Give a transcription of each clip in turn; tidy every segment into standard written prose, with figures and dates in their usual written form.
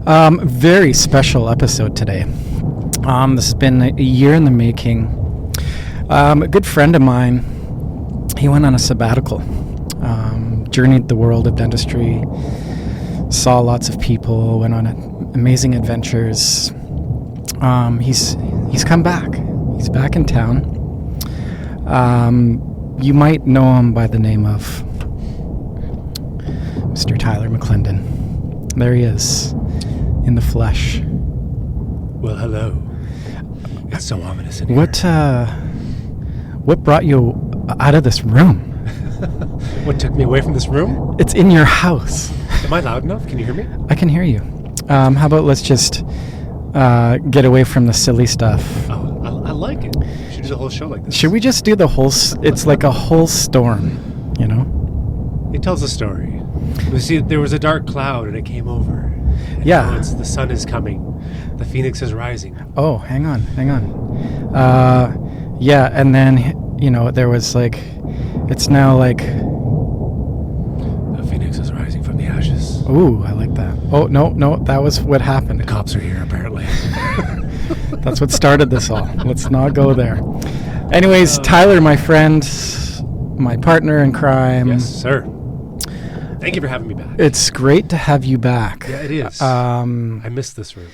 Very special episode today. This has been a year in the making. A good friend of mine, he went on a sabbatical, journeyed the world of dentistry, saw lots of people, went on amazing adventures. He's come back. He's back in town. You might know him by the name of Mr. Tyler McClendon. There he is, in the flesh. Well, hello. It's so ominous in here. What brought you out of this room? What took me away from this room? It's in your house. Am I loud enough? Can you hear me? I can hear you. How about let's just get away from the silly stuff. Oh, I like it. We should do the whole show like this. Should we just do the whole... It's like a whole storm, you know? It tells a story. You see, there was a dark cloud and it came over. And Yeah. now the sun is coming. The phoenix is rising. Oh, hang on. Yeah, and then, there was like... It's now like... The phoenix is rising from the ashes. Ooh, I like that. Oh, no, that was what happened. The cops are here, apparently. That's what started this all. Let's not go there. Anyways, Tyler, my friend, my partner in crime. Yes, sir. Thank you for having me back. It's great to have you back. Yeah, it is. I missed this room.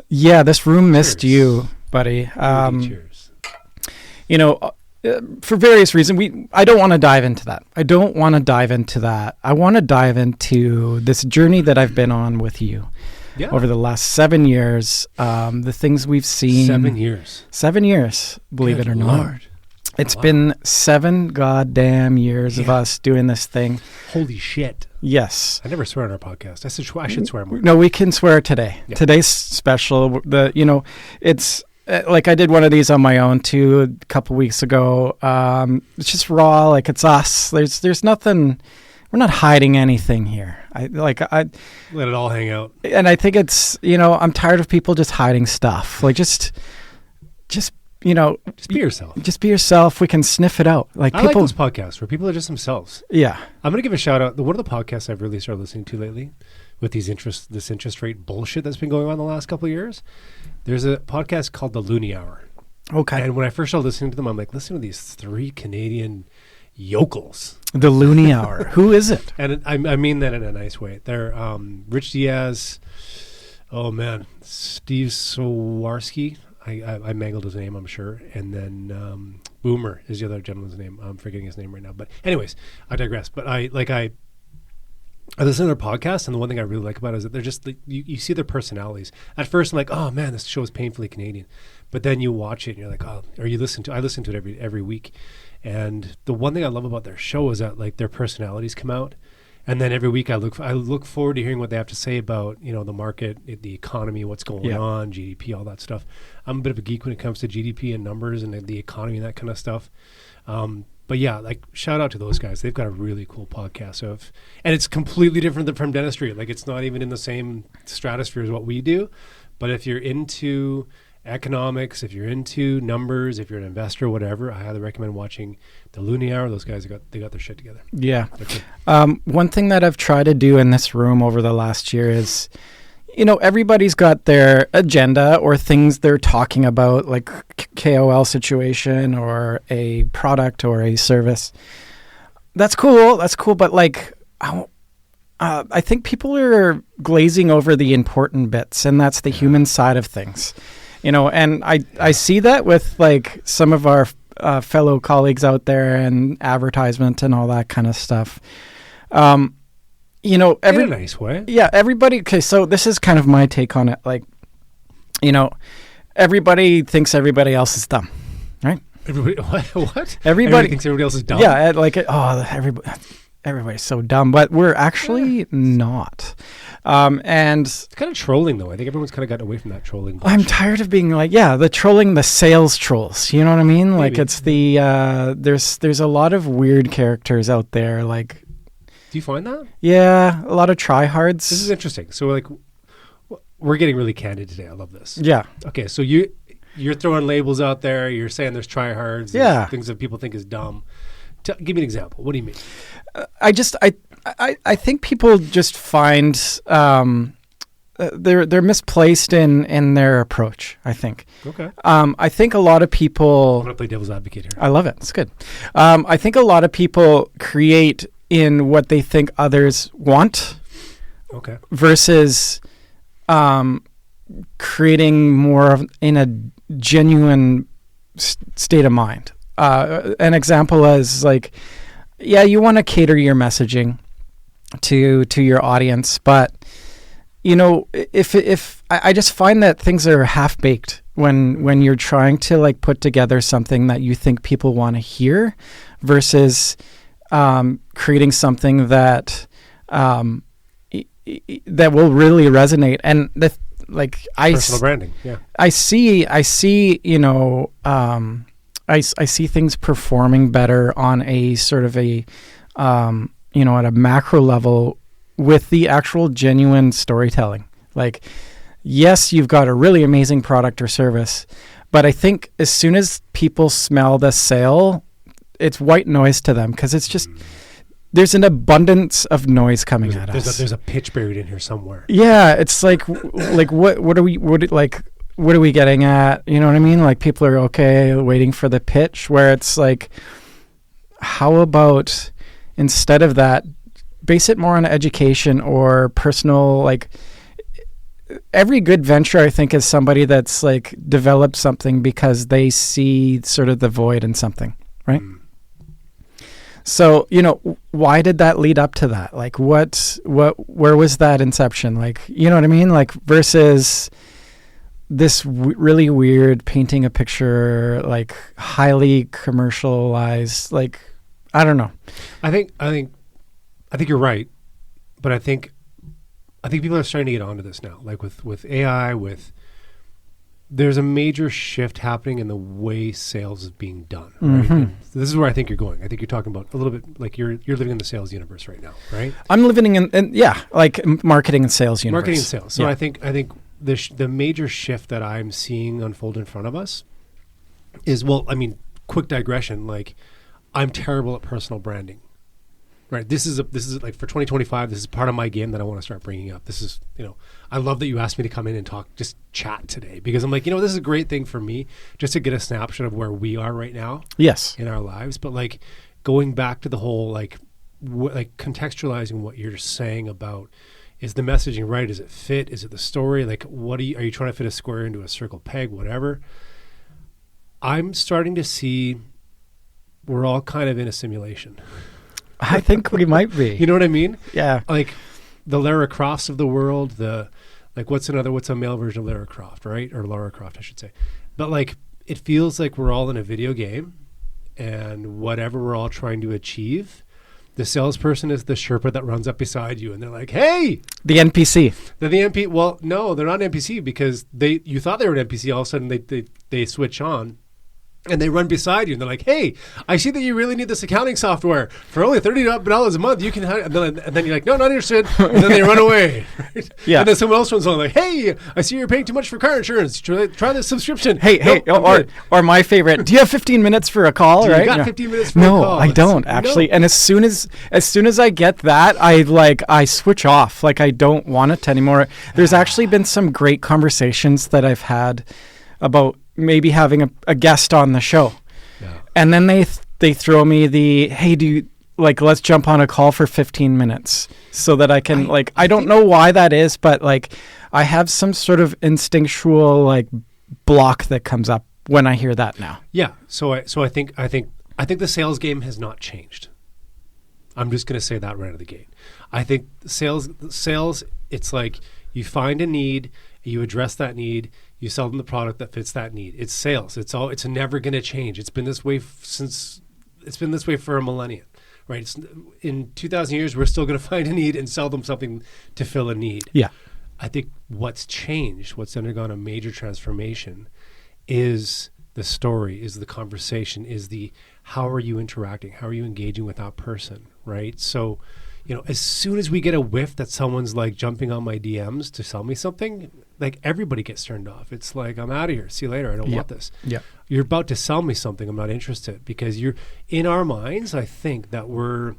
Yeah, this room missed you, buddy. Cheers. For various reasons, I don't want to dive into that. I want to dive into this journey that I've been on with you over the last 7 years. The things we've seen. 7 years. 7 years, believe Good it or not. Lord. It's been 7 goddamn years of us doing this thing. Holy shit. Yes. I never swear on our podcast. I should swear more. No, we can swear today. Yeah. Today's special. It's like I did one of these on my own too a couple weeks ago. It's just raw, like it's us. There's nothing. We're not hiding anything here. I let it all hang out. And I think it's I'm tired of people just hiding stuff. Like just be yourself. Just be yourself. We can sniff it out. I like those podcasts where people are just themselves. Yeah. I'm going to give a shout out. One of the podcasts I've really started listening to lately with this interest rate bullshit that's been going on the last couple of years. There's a podcast called The Looney Hour. Okay. And when I first started listening to them, I'm like, listen to these 3 Canadian yokels. The Looney Hour. Who is it? And I mean that in a nice way. They're Rich Diaz. Oh, man. Steve Sawarski. I mangled his name, I'm sure. And then Boomer is the other gentleman's name. I'm forgetting his name right now. But anyways, I digress. But I listen to their podcast, and the one thing I really like about it is that they're just you see their personalities. At first, I'm like, oh man, this show is painfully Canadian. But then you watch it, and you're like, oh, or I listen to it every week. And the one thing I love about their show is that like their personalities come out. And then every week I look forward to hearing what they have to say about, the market, the economy, what's going on, GDP, all that stuff. I'm a bit of a geek when it comes to GDP and numbers and the economy and that kind of stuff. But yeah, like shout out to those guys. They've got a really cool podcast and it's completely different from dentistry. Like it's not even in the same stratosphere as what we do. But if you're into economics, if you're into numbers, if you're an investor, whatever, I highly recommend watching The Looney Hour. Those guys they got their shit together. Yeah. One thing that I've tried to do in this room over the last year is, everybody's got their agenda or things they're talking about, like KOL situation or a product or a service. That's cool. But like, I think people are glazing over the important bits, and that's the human side of things. And I see that with like some of our fellow colleagues out there and advertisement and all that kind of stuff. In a nice way. Yeah, everybody. Okay, so this is kind of my take on it. Like, everybody thinks everybody else is dumb, right? What? Everybody thinks everybody else is dumb? Yeah, everybody's so dumb, but we're actually not. And it's kind of trolling, though. I think everyone's kind of gotten away from that trolling bullshit. I'm tired of being like, the trolling, the sales trolls. You know what I mean? Maybe. Like it's the there's a lot of weird characters out there. Like, do you find that? Yeah, a lot of tryhards. This is interesting. So like, we're getting really candid today. I love this. Yeah. Okay, so you're throwing labels out there. You're saying there's tryhards. There's things that people think is dumb. Give me an example. What do you mean? I think people just find they're misplaced in their approach, I think. Okay. I think a lot of I'm people. going to play devil's advocate here. I love it. It's good. I think a lot of people create in what they think others want. Okay. Versus creating more in a genuine state of mind. An example is like, yeah, you want to cater your messaging to your audience, but if I just find that things are half baked when you're trying to like put together something that you think people want to hear versus creating something that that will really resonate. And personal branding. Yeah. I see, I see things performing better on a sort of a, at a macro level with the actual genuine storytelling. Like, yes, you've got a really amazing product or service, but I think as soon as people smell the sale, it's white noise to them because it's just, there's an abundance of noise coming at us. There's a pitch buried in here somewhere. Yeah, it's like what are we getting at? You know what I mean? Like people are okay waiting for the pitch, where it's like, how about instead of that, base it more on education or personal, like every good venture, I think, is somebody that's like developed something because they see sort of the void in something, right? So, why did that lead up to that? Like where was that inception? Like, you know what I mean? Like versus this really weird painting a picture, like highly commercialized, like, I don't know. I think you're right, but I think people are starting to get onto this now. Like with AI, there's a major shift happening in the way sales is being done. Right? Mm-hmm. So this is where I think you're going. I think you're talking about a little bit like you're living in the sales universe right now, right? I'm living in like marketing and sales universe. Marketing and sales. So yeah. I think the major shift that I'm seeing unfold in front of us is, quick digression. Like, I'm terrible at personal branding. Right. This is like for 2025. This is part of my game that I want to start bringing up. This is, I love that you asked me to come in and just chat today, because I'm like, this is a great thing for me just to get a snapshot of where we are right now. Yes. In our lives. But like going back to the whole, like contextualizing what you're saying about, is the messaging right? Is it fit? Is it the story? Like, are you trying to fit a square into a circle peg, whatever? I'm starting to see we're all kind of in a simulation. I think we might be. You know what I mean? Yeah. Like the Lara Crofts of the world, what's a male version of Lara Croft, right? Or Lara Croft, I should say. But like, it feels like we're all in a video game, and whatever we're all trying to achieve, the salesperson is the Sherpa that runs up beside you, and they're like, hey! The NPC. They're the NPC. Well, no, they're not an NPC because you thought they were an NPC. All of a sudden they switch on. And they run beside you, and they're like, hey, I see that you really need this accounting software. For only $30 a month, you can... And then you're like, no, not interested. And then they run away. Right? Yeah. And then someone else runs on like, hey, I see you're paying too much for car insurance. Try this subscription. Hey, or my favorite, do you have 15 minutes for a call? You got 15 minutes for a call. No, I don't, actually. No. And as soon as I get that, I switch off. Like, I don't want it anymore. There's actually been some great conversations that I've had about maybe having a guest on the show. Yeah. And then they throw me the, hey, do you, like, let's jump on a call for 15 minutes so that I can, I don't know why that is, but like I have some sort of instinctual like block that comes up when I hear that now. Yeah. So I think the sales game has not changed. I'm just going to say that right out of the gate. I think sales, it's like you find a need, you address that need, you sell them the product that fits that need. It's sales. It's never going to change. It's been this way for a millennium, right? In 2,000 years, we're still going to find a need and sell them something to fill a need. Yeah. I think what's changed, what's undergone a major transformation, is the story, is the conversation, is the how are you interacting, how are you engaging with that person, right? So, as soon as we get a whiff that someone's like jumping on my DMs to sell me something, like everybody gets turned off. It's like, I'm out of here. See you later. I don't want this. Yeah. You're about to sell me something. I'm not interested, because you're in our minds. I think that we're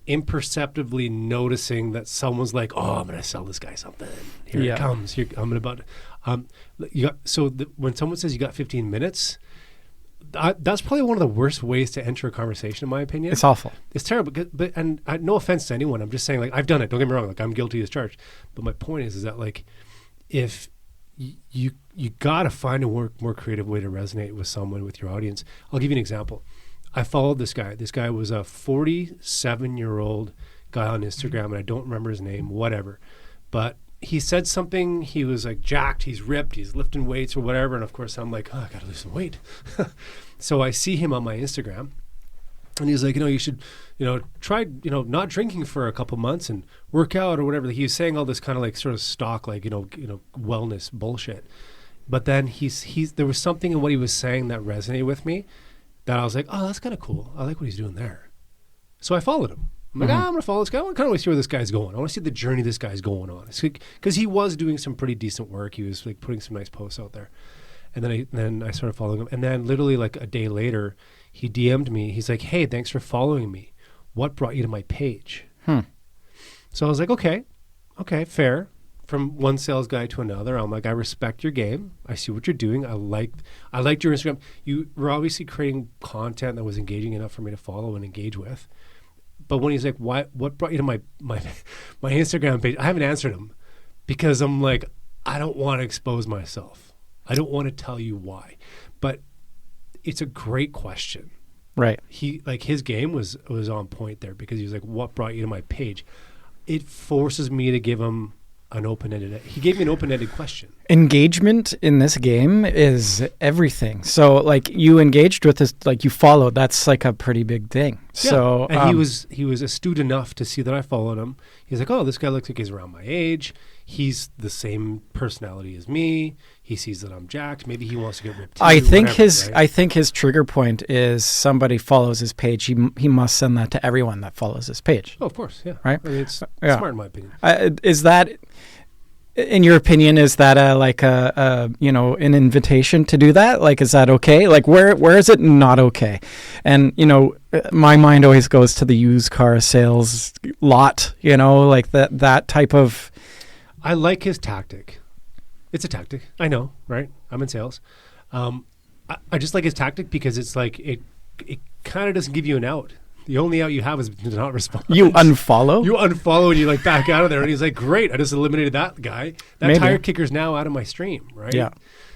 imperceptibly noticing that someone's like, oh, I'm going to sell this guy something. Here it comes. Here, I'm about. When someone says you got 15 minutes, that's probably one of the worst ways to enter a conversation, in my opinion. It's awful. It's terrible. But no offense to anyone. I'm just saying, like, I've done it. Don't get me wrong. Like, I'm guilty as charged. But my point is that, like, if you got to find a more creative way to resonate with someone, with your audience. I'll give you an example. I followed this guy. This guy was a 47-year-old guy on Instagram, and I don't remember his name, whatever. But he said something. He was like jacked. He's ripped. He's lifting weights or whatever. And of course, I'm like, oh, I got to lose some weight. So I see him on my Instagram, and he's like, you should, try, not drinking for a couple months and work out or whatever. He was saying all this kind of like sort of stock, like, wellness bullshit. But then there was something in what he was saying that resonated with me, that I was like, oh, that's kind of cool. I like what he's doing there. So I followed him. I'm like, I'm going to follow this guy. I kind of want to see where this guy's going. I want to see the journey this guy's going on. Because he was doing some pretty decent work. He was like putting some nice posts out there. And then I started following him. And then literally like a day later, he DM'd me. He's like, hey, thanks for following me. What brought you to my page? So I was like, okay, fair. From one sales guy to another, I'm like, I respect your game. I see what you're doing. I liked your Instagram. You were obviously creating content that was engaging enough for me to follow and engage with. But when he's like, what brought you to my Instagram page? I haven't answered him because I'm like, I don't want to expose myself. I don't want to tell you why. But it's a great question. Right. His game was on point there because he was like, what brought you to my page? It forces me to give him he gave me an open-ended question. Engagement in this game is everything. So like you engaged with this, like you followed, that's like a pretty big thing. Yeah. So and he was astute enough to see that I followed him. He's like, oh, this guy looks like he's around my age. He's the same personality as me. He sees that I'm jacked. Maybe he wants to get ripped too, I think his trigger point is somebody follows his page. He must send that to everyone that follows his page. Oh, of course, yeah. Right? I mean, it's smart in my opinion. Is that, in your opinion, is that an invitation to do that? Like, is that okay? Like, where is it not okay? And, my mind always goes to the used car sales lot, like that type of... I like his tactic. It's a tactic. I know, right? I'm in sales. I just like his tactic because it's like it kind of doesn't give you an out. The only out you have is to not respond. You unfollow? You unfollow and you like back out of there. And he's like, great, I just eliminated that guy. That Maybe. Tire kicker's now out of my stream, right? Yeah.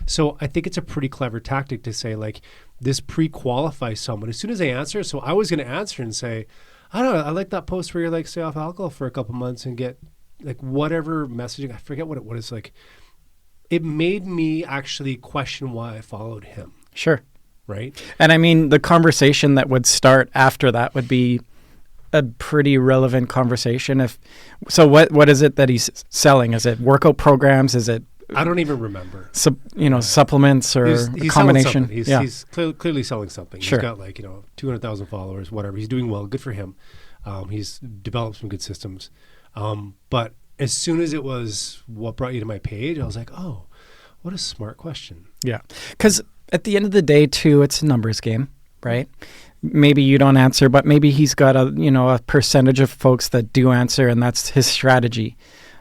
So I think it's a pretty clever tactic to say like this pre-qualifies someone. As soon as they answer, so I was going to answer and say, I don't know, I like that post where you're like stay off alcohol for a couple months and get like whatever messaging. I forget what it was like. It made me actually question why I followed him. Sure. Right. And I mean, the conversation that would start after that would be a pretty relevant conversation. So what is it that he's selling? Is it workout programs? Is it? I don't even remember. Supplements or he's combination? He's clearly selling something. Sure. He's got 200,000 followers, whatever. He's doing well. Good for him. He's developed some good systems. But as soon as it was what brought you to my page, I was like, oh, what a smart question. Yeah. Because at the end of the day, too, it's a numbers game, right? Maybe you don't answer, but maybe he's got a percentage of folks that do answer, and that's his strategy.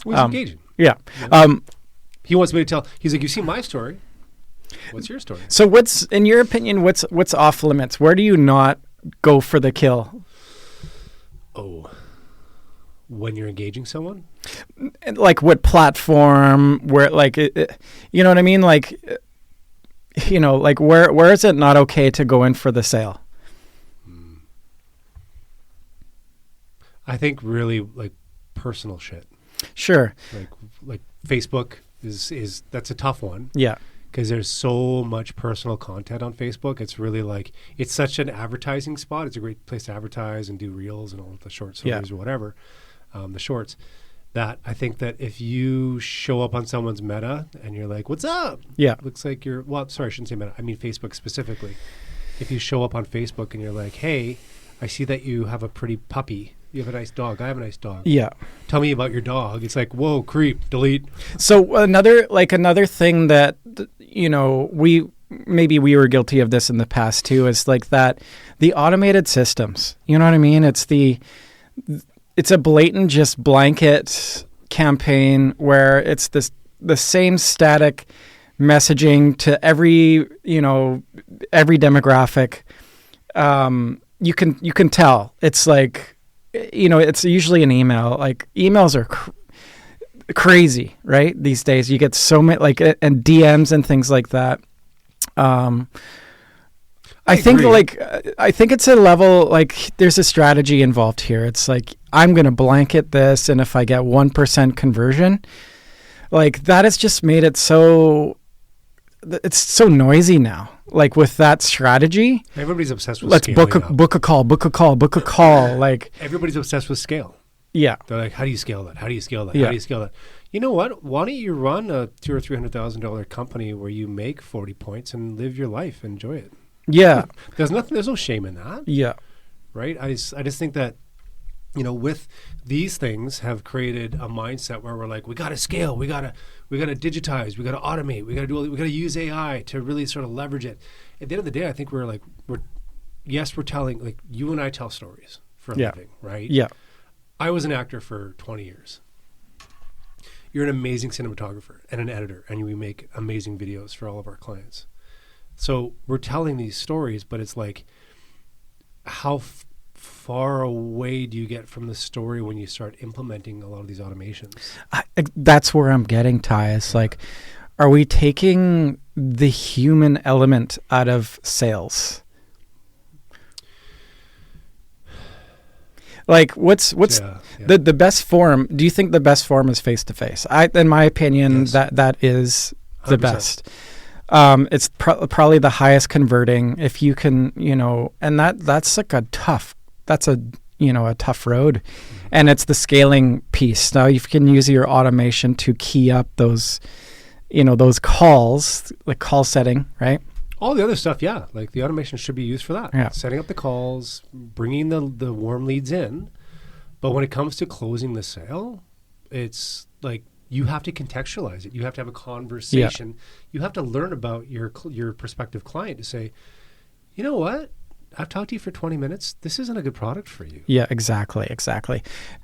Well, he's engaging. Yeah. He wants me to tell. He's like, you see my story. What's your story? So what's, in your opinion, what's off limits? Where do you not go for the kill? Oh, when you're engaging someone? Like what platform, where you know what I mean? Like, where is it not okay to go in for the sale? I think really like personal shit. Sure. Like Facebook is that's a tough one. Yeah. Because there's so much personal content on Facebook. It's really it's such an advertising spot. It's a great place to advertise and do reels and all the short stories or whatever, the shorts. That I think that if you show up on someone's Meta and you're like, what's up? Yeah. Looks like you're, sorry, I shouldn't say Meta. I mean Facebook specifically. If you show up on Facebook and you're like, hey, I see that you have a pretty puppy. You have a nice dog. I have a nice dog. Yeah. Tell me about your dog. It's like, whoa, creep, delete. So another thing that, we were guilty of this in the past too, is like that, the automated systems, you know what I mean? It's the it's a blatant just blanket campaign where it's the same static messaging to every demographic. You can tell it's like, it's usually an email. Like emails are crazy, right? These days you get so many and DMs and things like that. I think it's a level, like there's a strategy involved here. It's like, I'm going to blanket this. And if I get 1% conversion, like that has just made it so, it's so noisy now. Like with that strategy, everybody's obsessed with let's scaling book a call. Like everybody's obsessed with scale. Yeah. They're like, how do you scale that? How do you scale that? Yeah. How do you scale that? You know what? Why don't you run a $200,000 or $300,000 company where you make 40 points and live your life, enjoy it? Yeah. There's no shame in that. Yeah. Right. I just think that, with these things have created a mindset where we're like, we got to scale, we got to digitize, we got to automate, we got to use AI to really sort of leverage it. At the end of the day, I think we're telling, like, you and I tell stories for a living, right? Yeah. I was an actor for 20 years. You're an amazing cinematographer and an editor, and we make amazing videos for all of our clients. So we're telling these stories, but it's like, how far away do you get from the story when you start implementing a lot of these automations? That's where I'm getting, Ty. It's like, are we taking the human element out of sales? Like, what's the best form? Do you think the best form is face-to-face? In my opinion, yes. that is the 100%. best. It's probably the highest converting if you can, and that's like a tough road. Mm-hmm. And it's the scaling piece. Now you can use your automation to key up those calls, like call setting, right? All the other stuff, yeah. Like the automation should be used for that. Yeah. Setting up the calls, bringing the warm leads in. But when it comes to closing the sale, it's like, you have to contextualize it. You have to have a conversation. Yeah. You have to learn about your prospective client to say, you know what? I've talked to you for 20 minutes. This isn't a good product for you. Yeah, exactly.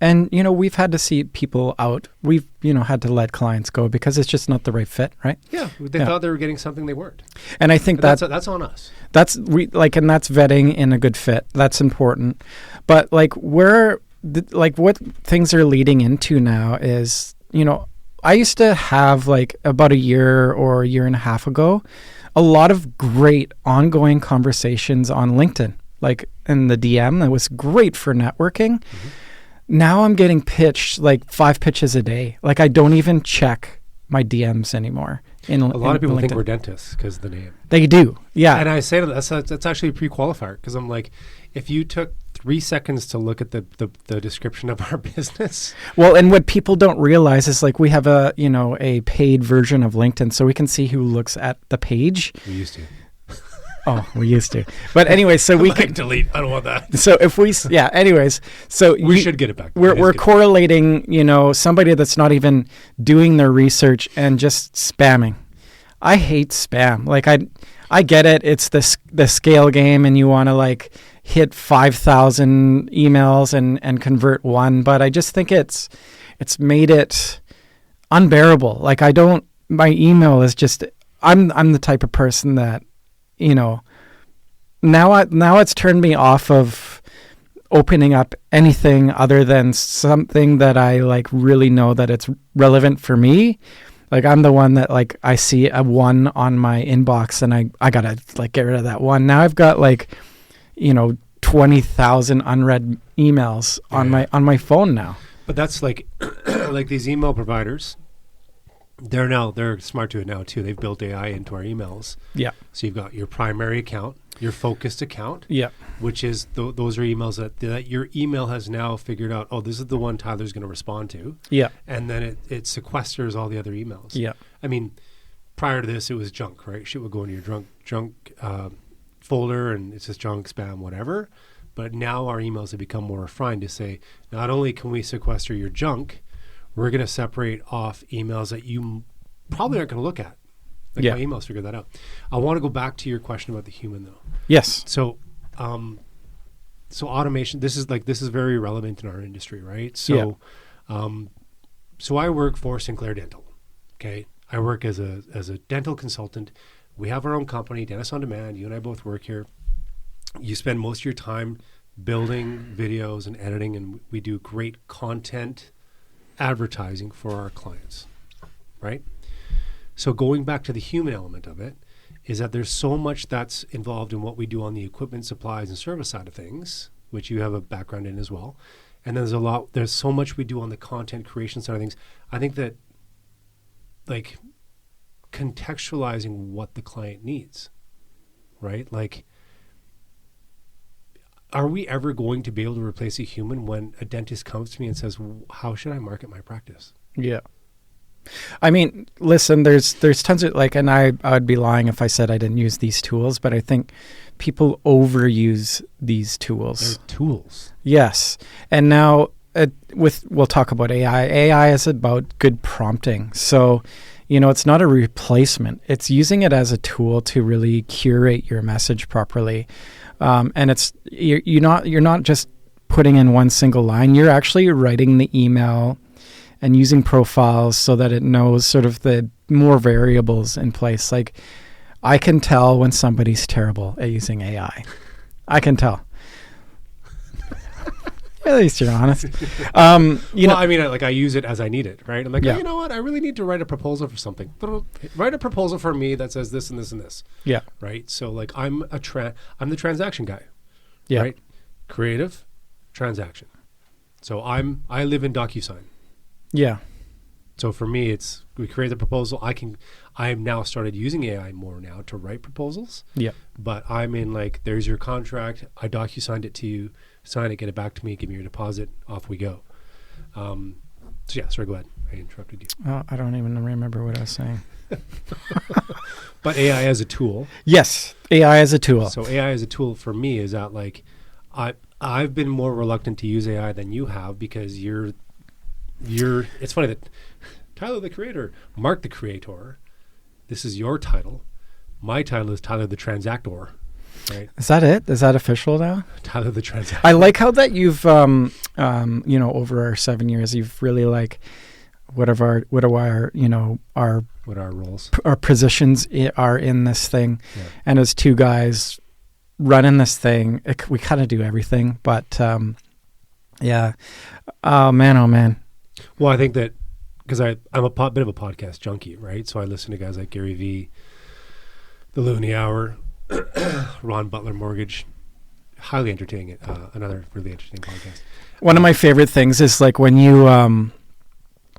And, we've had to see people out. We've, had to let clients go because it's just not the right fit, right? Yeah. They thought they were getting something they weren't. And I think that's on us. And that's vetting in a good fit. That's important. But what things are leading into now is, I used to have about a year or a year and a half ago, a lot of great ongoing conversations on LinkedIn, like in the DM. That was great for networking. Mm-hmm. Now I'm getting pitched 5 pitches a day. Like I don't even check my DMs anymore. A lot of people LinkedIn. think we're dentists because of the name. They do, yeah. And I say to that's actually a pre-qualifier because I'm like, if you took 3 seconds to look at the description of our business. Well, and what people don't realize is we have a paid version of LinkedIn, so we can see who looks at the page. We used to. Oh, we used to. But anyway, so we can delete. I don't want that. So if we, anyways, so we should get it back. We're correlating, somebody that's not even doing their research and just spamming. I hate spam. I get it. It's the scale game, and you want to hit 5,000 emails and convert one, but I just think it's made it unbearable. My email is just, I'm the type of person that, now it's turned me off of opening up anything other than something that I really know that it's relevant for me. I'm the one that I see a 1 on my inbox and I gotta get rid of that one. Now I've got 20,000 unread emails on my phone now. But that's like these email providers. They're smart to it now too. They've built AI into our emails. Yeah. So you've got your primary account, your focused account. Yeah. Which is those are emails that your email has now figured out. Oh, this is the one Tyler's going to respond to. Yeah. And then it sequesters all the other emails. Yeah. I mean, prior to this, it was junk, right? Shit would go into your junk folder, and it's just junk, spam, whatever. But now our emails have become more refined to say, not only can we sequester your junk, we're going to separate off emails that you probably aren't going to look at. My emails figure that out. I want to go back to your question about the human, though. Yes. So so automation, this is very relevant in our industry, right? So, so I work for Sinclair Dental. Okay. I work as a dental consultant. We have our own company, Dentist on Demand. You and I both work here. You spend most of your time building videos and editing, and we do great content advertising for our clients, right? So going back to the human element of it is that there's so much that's involved in what we do on the equipment, supplies, and service side of things, which you have a background in as well. And there's so much we do on the content creation side of things. I think that like contextualizing what the client needs, right? Like, are we ever going to be able to replace a human when a dentist comes to me and says, how should I market my practice? Yeah. I mean, listen, there's tons of and I would be lying if I said I didn't use these tools, but I think people overuse these tools. They're tools. Yes. And now we'll talk about AI. AI is about good prompting. So, it's not a replacement. It's using it as a tool to really curate your message properly. And you're not just putting in one single line. You're actually writing the email and using profiles so that it knows sort of the more variables in place. Like, I can tell when somebody's terrible at using AI. I can tell. At least you're honest. I mean, I use it as I need it, right? I'm like, hey, you know what? I really need to write a proposal for something. Write a proposal for me that says this and this and this. Yeah. Right. So like, I'm the transaction guy. Yeah. Right. Creative, transaction. So I live in DocuSign. Yeah. So for me, we create the proposal. I have now started using AI more now to write proposals. Yeah. But I'm in there's your contract. I DocuSigned it to you. Sign it, get it back to me, give me your deposit, off we go. So go ahead. I interrupted you. Oh, I don't even remember what I was saying. But AI as a tool. Yes, AI as a tool. So AI as a tool for me is that I've been more reluctant to use AI than you have because it's funny that Tyler the creator, Mark the creator, this is your title. My title is Tyler the transactor. Right. Is that it? Is that official now? Tyler the transactor. I like how that you've, over our 7 years, you've really what are our roles, our positions are in this thing, yeah. And as two guys running this thing, we kind of do everything. But yeah, oh man. Well, I think that because I'm a bit of a podcast junkie, right? So I listen to guys like Gary Vee, The Looney Hour. Ron Butler Mortgage, highly entertaining. Another really interesting podcast. One of my favorite things is when you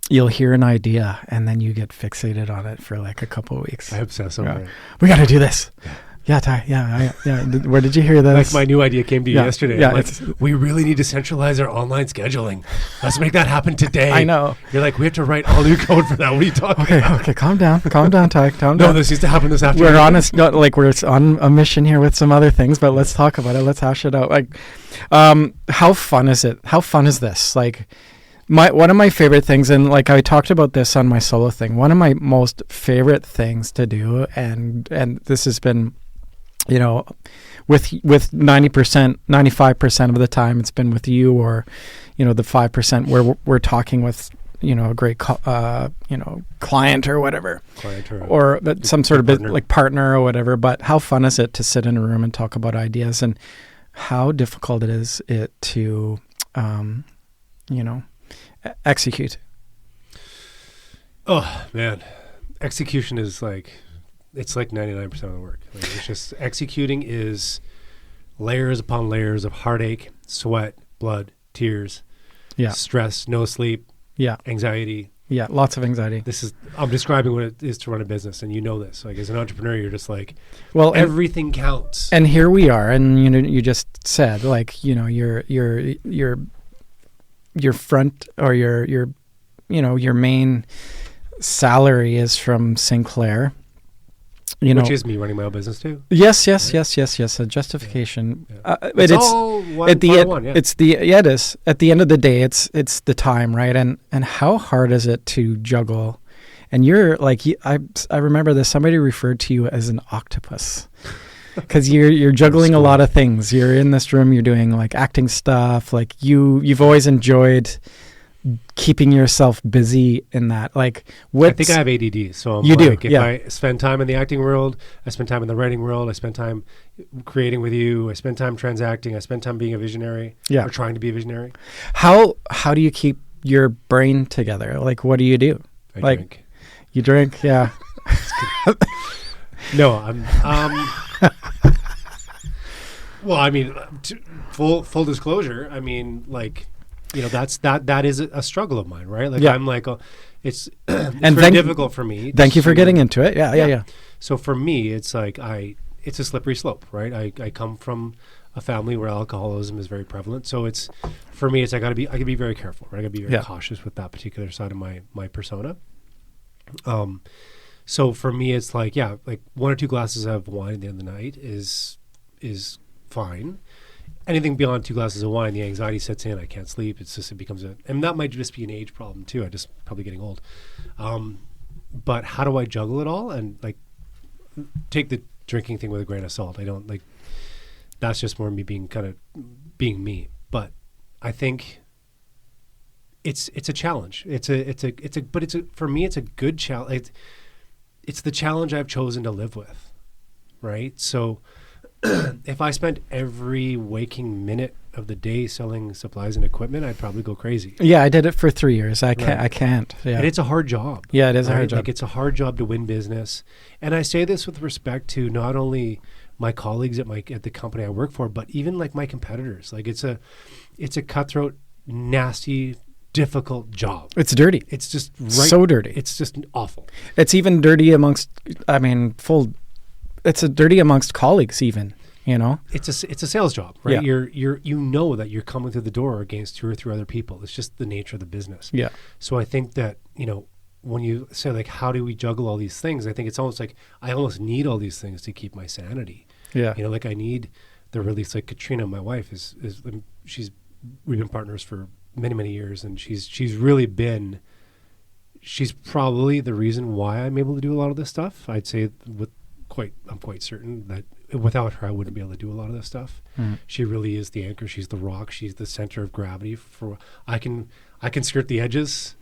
you'll hear an idea and then you get fixated on it for a couple of weeks. I obsess over it. We got to do this. Yeah, Ty. Yeah. Where did you hear this? My new idea came to you yesterday. Yeah, we really need to centralize our online scheduling. Let's make that happen today. I know. You're like, we have to write all new code for that. What are you talking about? Okay, calm down, Ty. Calm down. No, this needs to happen this afternoon. We're honest, we're on a mission here with some other things, but let's talk about it. Let's hash it out. How fun is it? How fun is this? One of my favorite things, and I talked about this on my solo thing. One of my most favorite things to do, and this has been, with 90%, 95% of the time, it's been with you, or the 5% where we're talking with a great client or whatever, or some sort of partner. Partner or whatever. But how fun is it to sit in a room and talk about ideas, and how difficult it to execute? Oh man, execution is it's 99% of the work. It's just executing is layers upon layers of heartache, sweat, blood, tears, stress, no sleep, anxiety. Yeah, lots of anxiety. I'm describing what it is to run a business, and you know this. As an entrepreneur, you're just everything counts. And here we are, and you just said your front or your main salary is from Sinclair. Which is me running my own business too. Yes. A justification. Yeah. It's all one at the part end. One, yeah. It is. At the end of the day, it's the time, right? And how hard is it to juggle? And you're I remember this. Somebody referred to you as an octopus. because you're juggling a lot of things. You're in this room, you're doing like acting stuff. Like you've always enjoyed keeping yourself busy in that. Like I think I have ADD, so I'm you like, do, if yeah. I spend time in the acting world, I spend time in the writing world, I spend time creating with you, I spend time transacting, I spend time being a visionary, Yeah. or trying to be a visionary. How do you keep your brain together? Like, what do you do? I Like, drink. You drink, yeah. No, I'm. Well, I mean, full disclosure. I mean, like, that is a struggle of mine, right? Like, Yeah. I'm like, it's And very difficult for me. Thank you for to- getting into it. Yeah. So for me, it's like it's a slippery slope, right? I come from a family where alcoholism is very prevalent. So it's, for me, it's I gotta be very careful, right? I gotta be very cautious with that particular side of my persona. So for me, it's like, like 1 or 2 glasses of wine at the end of the night is fine. Anything beyond 2 glasses of wine, the anxiety sets in. I can't sleep. It becomes and that might just be an age problem too. I just probably getting old. But how do I juggle it all and like take the drinking thing with a grain of salt? I don't like. That's just more me being me. But I think it's a challenge. For me, it's a good challenge. It's the challenge I've chosen to live with, right? So if I spent every waking minute of the day selling supplies and equipment, I'd probably go crazy. Yeah, I did it for 3 years. I can't. Yeah. And it's a hard job. Yeah, it is a hard job. Like, it's a hard job to win business. And I say this with respect to not only my colleagues at the company I work for, but even like my competitors. Like it's a cutthroat, nasty, difficult job. It's dirty. It's just so dirty. It's just awful. It's even dirty amongst, it's a dirty amongst colleagues even, you know? It's a sales job, right? Yeah. You know that you're coming through the door against 2 or 3 other people. It's just the nature of the business. Yeah. So I think that, when you say like, how do we juggle all these things? I think it's almost like I almost need all these things to keep my sanity. Yeah. Like I need the release. Like Katrina, my wife, we've been partners for many, many years, and she's probably the reason why I'm able to do a lot of this stuff. I'd say I'm quite certain that without her, I wouldn't be able to do a lot of this stuff. Mm. She really is the anchor. She's the rock. She's the center of gravity. I can skirt the edges.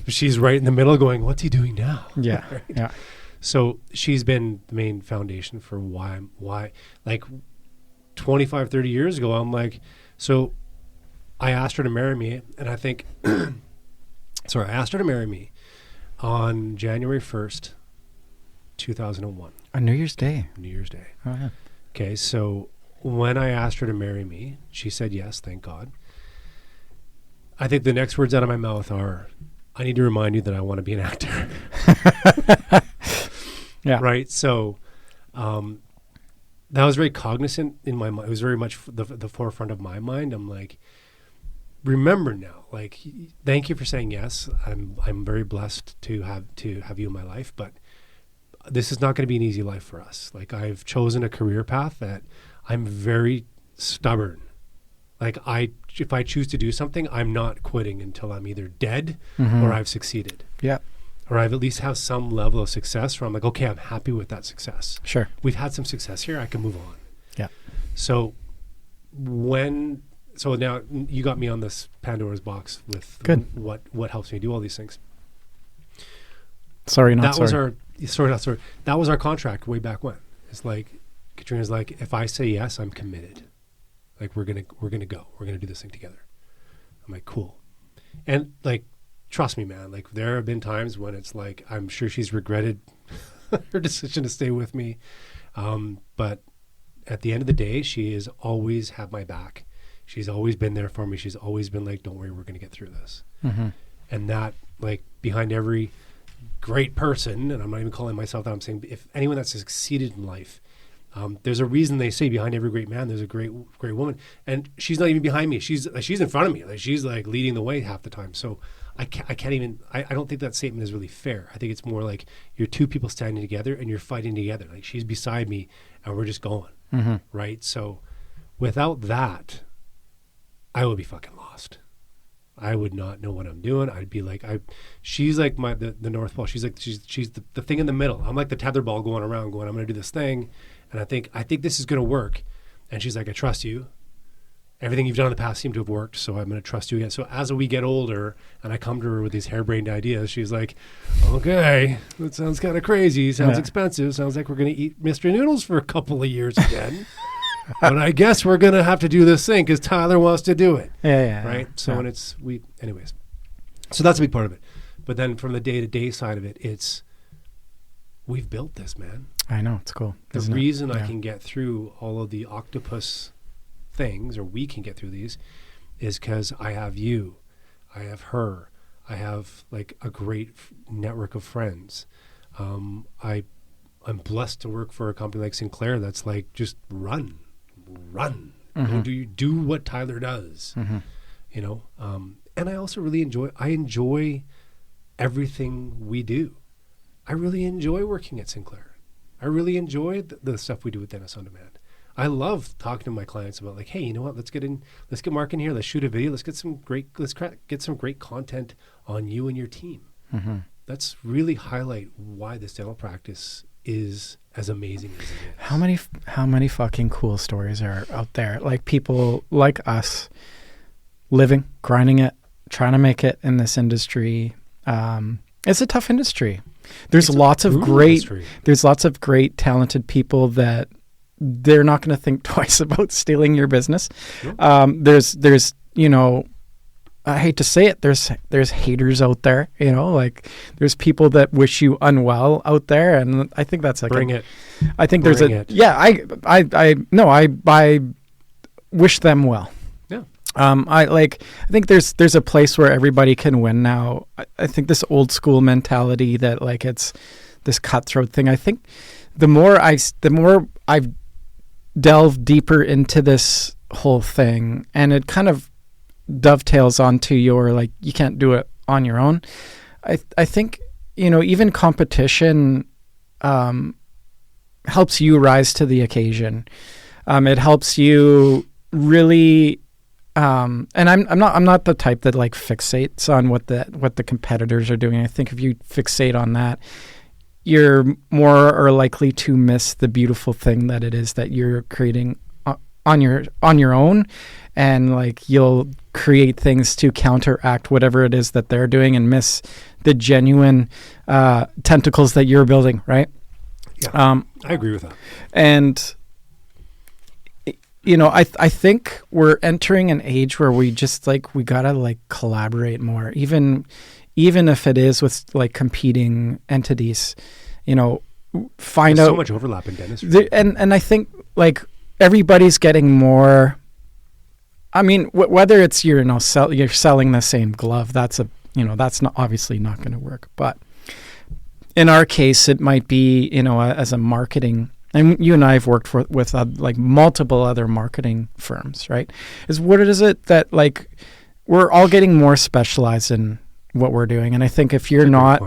She's right in the middle going, what's he doing now? Yeah. Right? Yeah. So she's been the main foundation for why like 25, 30 years ago, I'm like, so I asked her to marry me, and I think, I asked her to marry me on January 1st, 2001. On New Year's Day. New Year's Day. Oh, yeah. Okay, so when I asked her to marry me, she said yes, thank God. I think the next words out of my mouth are, I need to remind you that I want to be an actor. Yeah. Right. So that was very cognizant in my mind. It was very much the forefront of my mind. I'm like, remember now, like, thank you for saying yes. I'm very blessed to have you in my life, but this is not going to be an easy life for us. Like, I've chosen a career path that I'm very stubborn. Like, if I choose to do something, I'm not quitting until I'm either dead or I've succeeded. Yeah. Or I've at least have some level of success where I'm like, okay, I'm happy with that success. Sure. We've had some success here. I can move on. Yeah. So now you got me on this Pandora's box with Good. what helps me do all these things. Sorry, not that sorry. That was our contract way back when. It's like, Katrina's like, if I say yes, I'm committed. Like, we're gonna go. We're gonna do this thing together. I'm like, cool. And like, trust me, man. Like, there have been times when it's like, I'm sure she's regretted her decision to stay with me. But at the end of the day, she has always had my back. She's always been there for me. She's always been like, don't worry, we're going to get through this. Mm-hmm. And that, like, behind every great person, and I'm not even calling myself that, I'm saying if anyone that's succeeded in life, there's a reason they say behind every great man, there's a great woman. And she's not even behind me. She's in front of me. Like, she's like leading the way half the time. So I don't think that statement is really fair. I think it's more like you're two people standing together and you're fighting together. Like, she's beside me and we're just going. Mm-hmm. Right. So without that, I would be fucking lost. I would not know what I'm doing. I'd be like, she's like the North Pole. She's like, she's the thing in the middle. I'm like the tetherball going around going, I'm going to do this thing. And I think this is going to work. And she's like, I trust you. Everything you've done in the past seemed to have worked, so I'm going to trust you again. So as we get older and I come to her with these harebrained ideas, she's like, okay, that sounds kind of crazy. Sounds expensive. Sounds like we're going to eat Mystery Noodles for a couple of years again. But I guess we're going to have to do this thing because Tyler wants to do it. Yeah. Right? So when anyways. So that's a big part of it. But then from the day-to-day side of it, it's, we've built this, man. I know. It's cool. The reason I can get through all of the octopus things, or we can get through these, is because I have you, I have her, I have like a great network of friends. I'm blessed to work for a company like Sinclair that's like, just run. Do what Tyler does, you know. And I also really enjoy everything we do. I really enjoy working at Sinclair. I really enjoy the stuff we do with Dentist On Demand. I love talking to my clients about like, hey, you know what? Let's get Mark in here. Let's shoot a video. Let's get some great content on you and your team. Let's really highlight why this dental practice is as amazing as it is. How many fucking cool stories are out there? Like people like us living, grinding it, trying to make it in this industry. It's a tough industry. There's lots of great talented people that they're not going to think twice about stealing your business. Nope. There's, you know, I hate to say it, there's haters out there, you know, like there's people that wish you unwell out there. And I think that's like, I think there's I wish them well. Yeah. I think there's a place where everybody can win now. I think this old school mentality that like it's this cutthroat thing. I think the more I've delved deeper into this whole thing, and it kind of dovetails onto your like, you can't do it on your own. I think, you know, even competition helps you rise to the occasion. It helps you really and I'm not the type that like fixates on what the competitors are doing. I think if you fixate on that, you're more or likely to miss the beautiful thing that it is that you're creating on your own, and like you'll create things to counteract whatever it is that they're doing and miss the genuine tentacles that you're building, right? Yeah, I agree with that. And you know, I think we're entering an age where we just like, we gotta like collaborate more, even if it is with like competing entities, you know, There's so much overlap in dentistry. And I think like everybody's getting more, I mean, whether it's, you're selling the same glove, that's not obviously not going to work. But in our case, it might be, you know, as a marketing, and you and I have worked with like multiple other marketing firms, right? What is it that like, we're all getting more specialized in what we're doing. And I think if you're not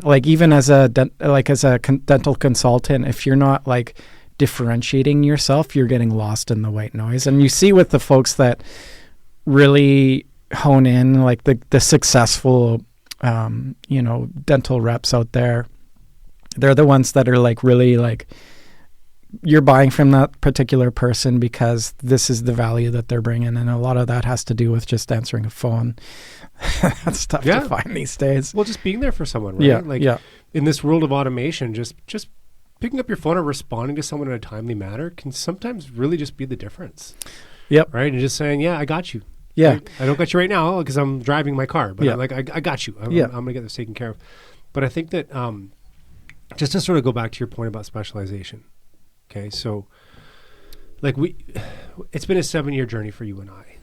like, even as a dental consultant, if you're not like differentiating yourself, you're getting lost in the white noise. And you see with the folks that really hone in, like the successful, you know, dental reps out there, they're the ones that are like really like, you're buying from that particular person because this is the value that they're bringing. And a lot of that has to do with just answering a phone. That's tough to find these days. Well, just being there for someone, right? Yeah. In this world of automation, just picking up your phone and responding to someone in a timely manner can sometimes really just be the difference. Yep. Right? And just saying, yeah, I got you. Yeah. Right? I don't got you right now because I'm driving my car, but I'm like, I got you. I'm going to get this taken care of. But I think that just to sort of go back to your point about specialization. Okay, so like it's been a 7-year journey for you and I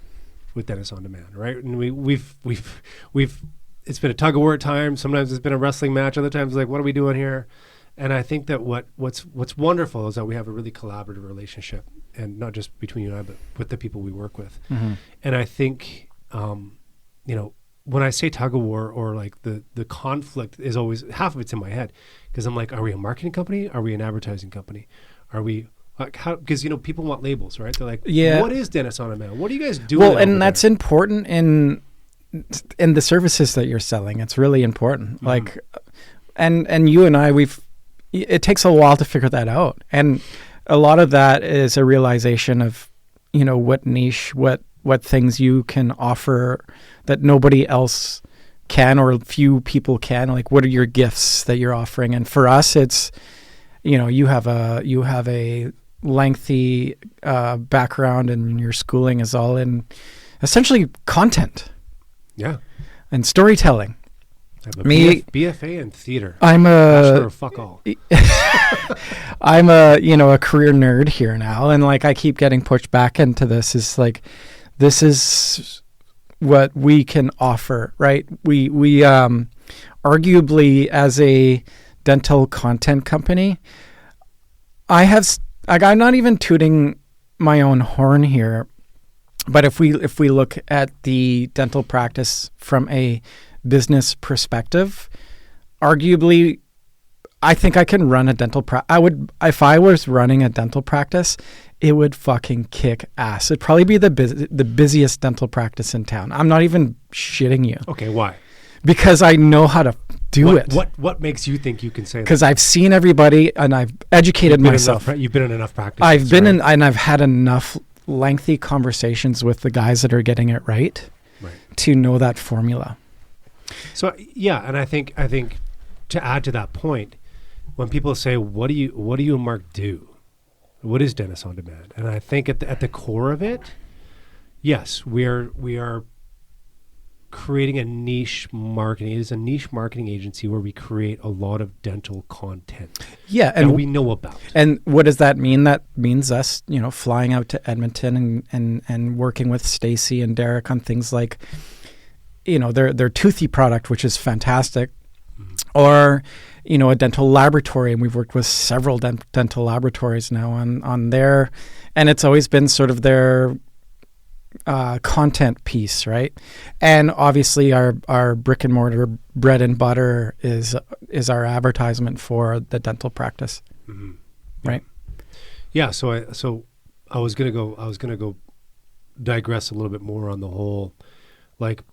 with Dentist On Demand, right? And we've it's been a tug of war at times. Sometimes it's been a wrestling match. Other times, like, what are we doing here? And I think that what's wonderful is that we have a really collaborative relationship, and not just between you and I, but with the people we work with. Mm-hmm. And I think, you know, when I say tug of war, or like the conflict is always, half of it's in my head, because I'm like, are we a marketing company? Are we an advertising company? Are we Like how, because people want labels, right? They're like, Yeah. what is Dentist on Demand? What are you guys doing? Well, over and that's there? important in the services that you're selling. It's really important. Mm-hmm. Like, and you and I, it takes a while to figure that out. And a lot of that is a realization of, what niche, what things you can offer that nobody else can or few people can. Like, what are your gifts that you're offering? And for us, it's, you have a lengthy background, and your schooling is all in essentially content. Yeah. And storytelling. I have a Me- BFA in theater. I'm Bachelor a of fuck all. I'm a career nerd here now, and like I keep getting pushed back into this. Is like, this is what we can offer, right? We arguably, as a dental content company, I'm not even tooting my own horn here, but if we look at the dental practice from a business perspective, arguably, I think I can run a dental if I was running a dental practice, it would fucking kick ass. It'd probably be the busiest dental practice in town. I'm not even shitting you. Okay, why? Because I know how to do it. What makes you think you can say that? Because I've seen everybody and I've educated myself. You've been in enough practice. I've been in, and I've had enough lengthy conversations with the guys that are getting it right to know that formula. So yeah, and I think to add to that point, when people say, "What do you and Mark do? What is Dentist on Demand?" And I think at the core of it, yes, we are creating a niche marketing. It is a niche marketing agency where we create a lot of dental content. Yeah, and we know about. And what does that mean? That means us, flying out to Edmonton and working with Stacy and Derek on things like, their Toothy product, which is fantastic, or a dental laboratory, and we've worked with several dental laboratories now on their, and it's always been sort of their content piece, right? And obviously our brick and mortar bread and butter is our advertisement for the dental practice, right? Yeah. So I was gonna go digress a little bit more on the whole, like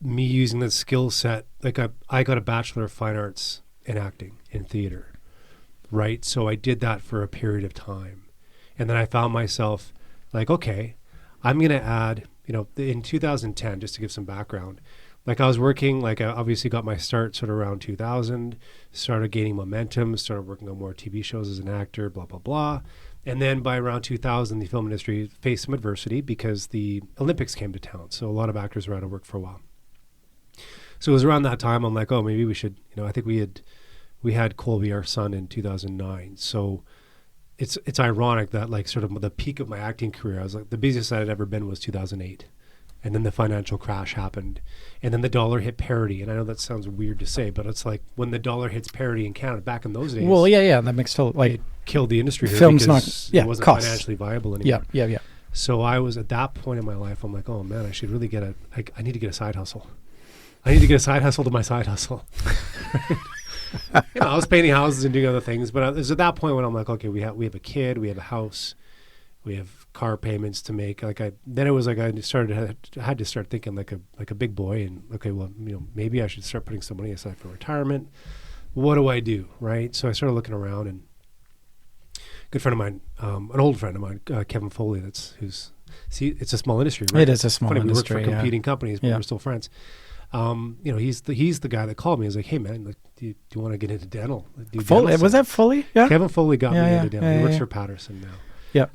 me using the skill set. Like I got a Bachelor of Fine Arts in acting in theater, right? So I did that for a period of time, and then I found myself like, okay, I'm going to add, in 2010, just to give some background, like I was working, like I obviously got my start sort of around 2000, started gaining momentum, started working on more TV shows as an actor, blah, blah, blah. And then by around 2000, the film industry faced some adversity because the Olympics came to town. So a lot of actors were out of work for a while. So it was around that time, I'm like, oh, maybe we should, I think we had Colby, our son, in 2009. So it's ironic that like sort of the peak of my acting career, I was like, the busiest I'd ever been was 2008. And then the financial crash happened. And then the dollar hit parity. And I know that sounds weird to say, but it's like when the dollar hits parity in Canada back in those days. Well, yeah, that makes total, like, it killed the industry here film's because not, it wasn't costs. financially viable anymore. Yeah. So I was at that point in my life, I'm like, oh man, I should really I need to get a side hustle. I need to get a side hustle to my side hustle. I was painting houses and doing other things, but it was at that point when I'm like, okay, we have a kid, we have a house, we have car payments to make. Then it was like I had to start thinking like a big boy, and okay, well, maybe I should start putting some money aside for retirement. What do I do, right? So I started looking around, and a good friend of mine, an old friend of mine, Kevin Foley, it's a small industry, right? It is a small industry. We work for competing companies, but we're still friends. He's the guy that called me. He's like, hey man, like, do you want to get into dental? Foley, was that Foley? Yeah. Kevin Foley got me into dental. Yeah, he works for Patterson now. Yeah.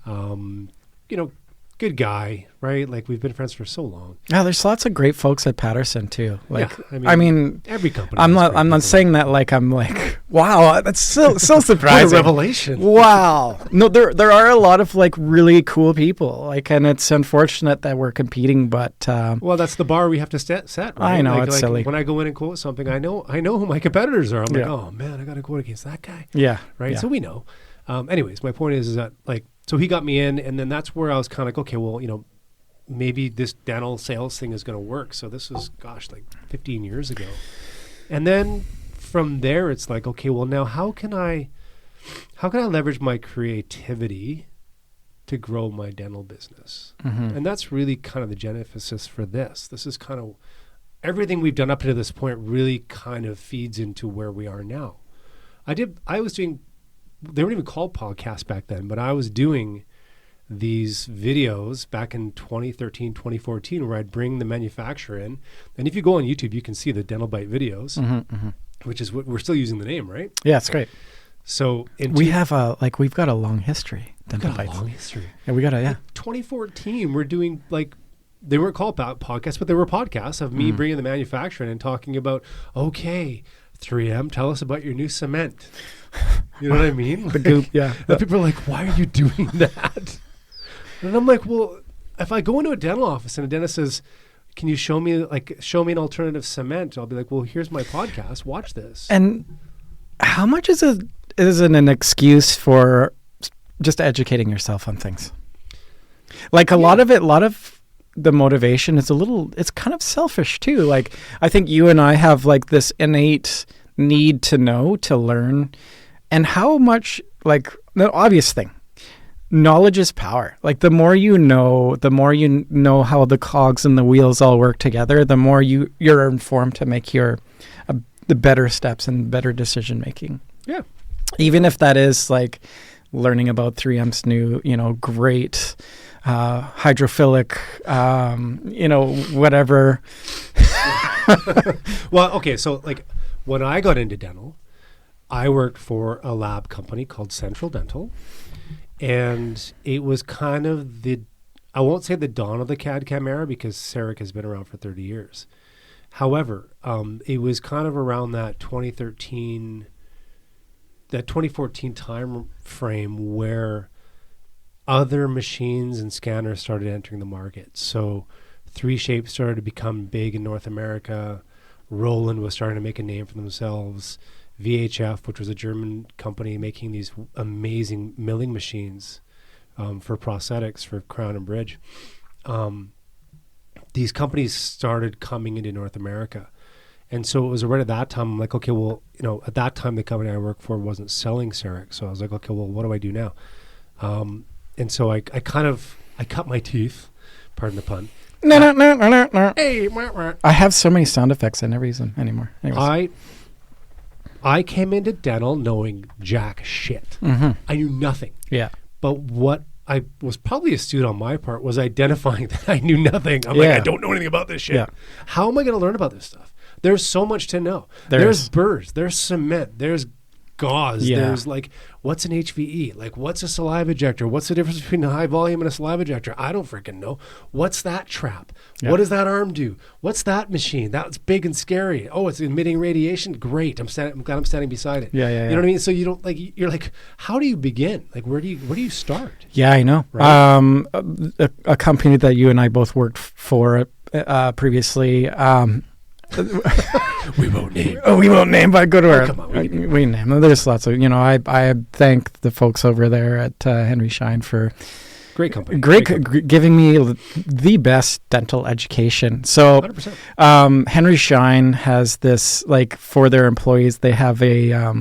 Good guy, right? Like we've been friends for so long. Yeah, there's lots of great folks at Patterson too. Like, yeah, I mean, every company. I'm not saying that like I'm like, wow, that's so surprising. What a revelation. Wow. No, there are a lot of like really cool people. Like, and it's unfortunate that we're competing, but well, that's the bar we have to set. Right? I know, it's silly. When I go in and quote something, I know who my competitors are. I'm like, oh man, I got to quote against that guy. Yeah. Right. Yeah. So we know. Anyways, my point is that like, so he got me in, and then that's where I was kind of like, okay, well, maybe this dental sales thing is going to work. So this was, like 15 years ago. And then from there, it's like, okay, well, now how can I how can I leverage my creativity to grow my dental business? And that's really kind of the genesis for this. This is kind of everything we've done up to this point really kind of feeds into where we are now. I was doing, they weren't even called podcasts back then, but I was doing these videos back in 2013, 2014, where I'd bring the manufacturer in. And if you go on YouTube, you can see the DentalByte videos, which is what we're still using the name, right? Yeah, it's great. So we've got a long history. DentalBytes. Long history. Yeah, we got a, 2014, we're doing they weren't called podcasts, but they were podcasts of me bringing the manufacturer in and talking about, okay, 3M, tell us about your new cement. You know what I mean? The goop, yeah. And people are like, why are you doing that? And I'm like, well, if I go into a dental office and a dentist says, can you show me an alternative cement? I'll be like, well, here's my podcast. Watch this. And how much is an excuse for just educating yourself on things? Like a lot of the motivation is it's kind of selfish too. Like I think you and I have like this innate need to know, to learn, and how much, like the obvious thing, knowledge is power. Like the more you know how the cogs and the wheels all work together, the more you're informed to make the better steps and better decision making. Yeah. Even if that is like learning about 3M's new, great hydrophilic, whatever. Well, okay. So like when I got into dental, I worked for a lab company called Central Dental. And it was kind of I won't say the dawn of the CAD/CAM era, because CEREC has been around for 30 years. However, it was kind of around that 2013, that 2014 time frame where other machines and scanners started entering the market. So 3Shape started to become big in North America. Roland was starting to make a name for themselves. VHF, which was a German company making these amazing milling machines for prosthetics for crown and bridge. These companies started coming into North America. And so it was right at that time, I'm like, okay, well, at that time, the company I worked for wasn't selling CEREC. So I was like, okay, well, what do I do now? And so I cut my teeth, pardon the pun. No. Hey, I have so many sound effects. I never use them anymore. Anyways. I came into dental knowing jack shit. I knew nothing. Yeah. But what I was probably astute on my part was identifying that I knew nothing. I'm like, I don't know anything about this shit. Yeah. How am I going to learn about this stuff? There's so much to know. There's burrs. There's cement. There's gauze. Yeah. There's what's an HVE? What's a saliva ejector? What's the difference between a high volume and a saliva ejector? I don't freaking know. What's that trap? Yeah. What does that arm do? What's that machine? That's big and scary. Oh, it's emitting radiation. Great. I'm glad I'm standing beside it. Yeah. You know what I mean? So you don't you're like, how do you begin? Where do you start? Yeah, I know. Right? A company that you and I both worked for previously. We won't name. Oh, we won't name, but go to our. Come on, we name them. There's lots of, I thank the folks over there at Henry Schein for great company, giving me the best dental education. So, 100%. Henry Schein has this, for their employees, they have a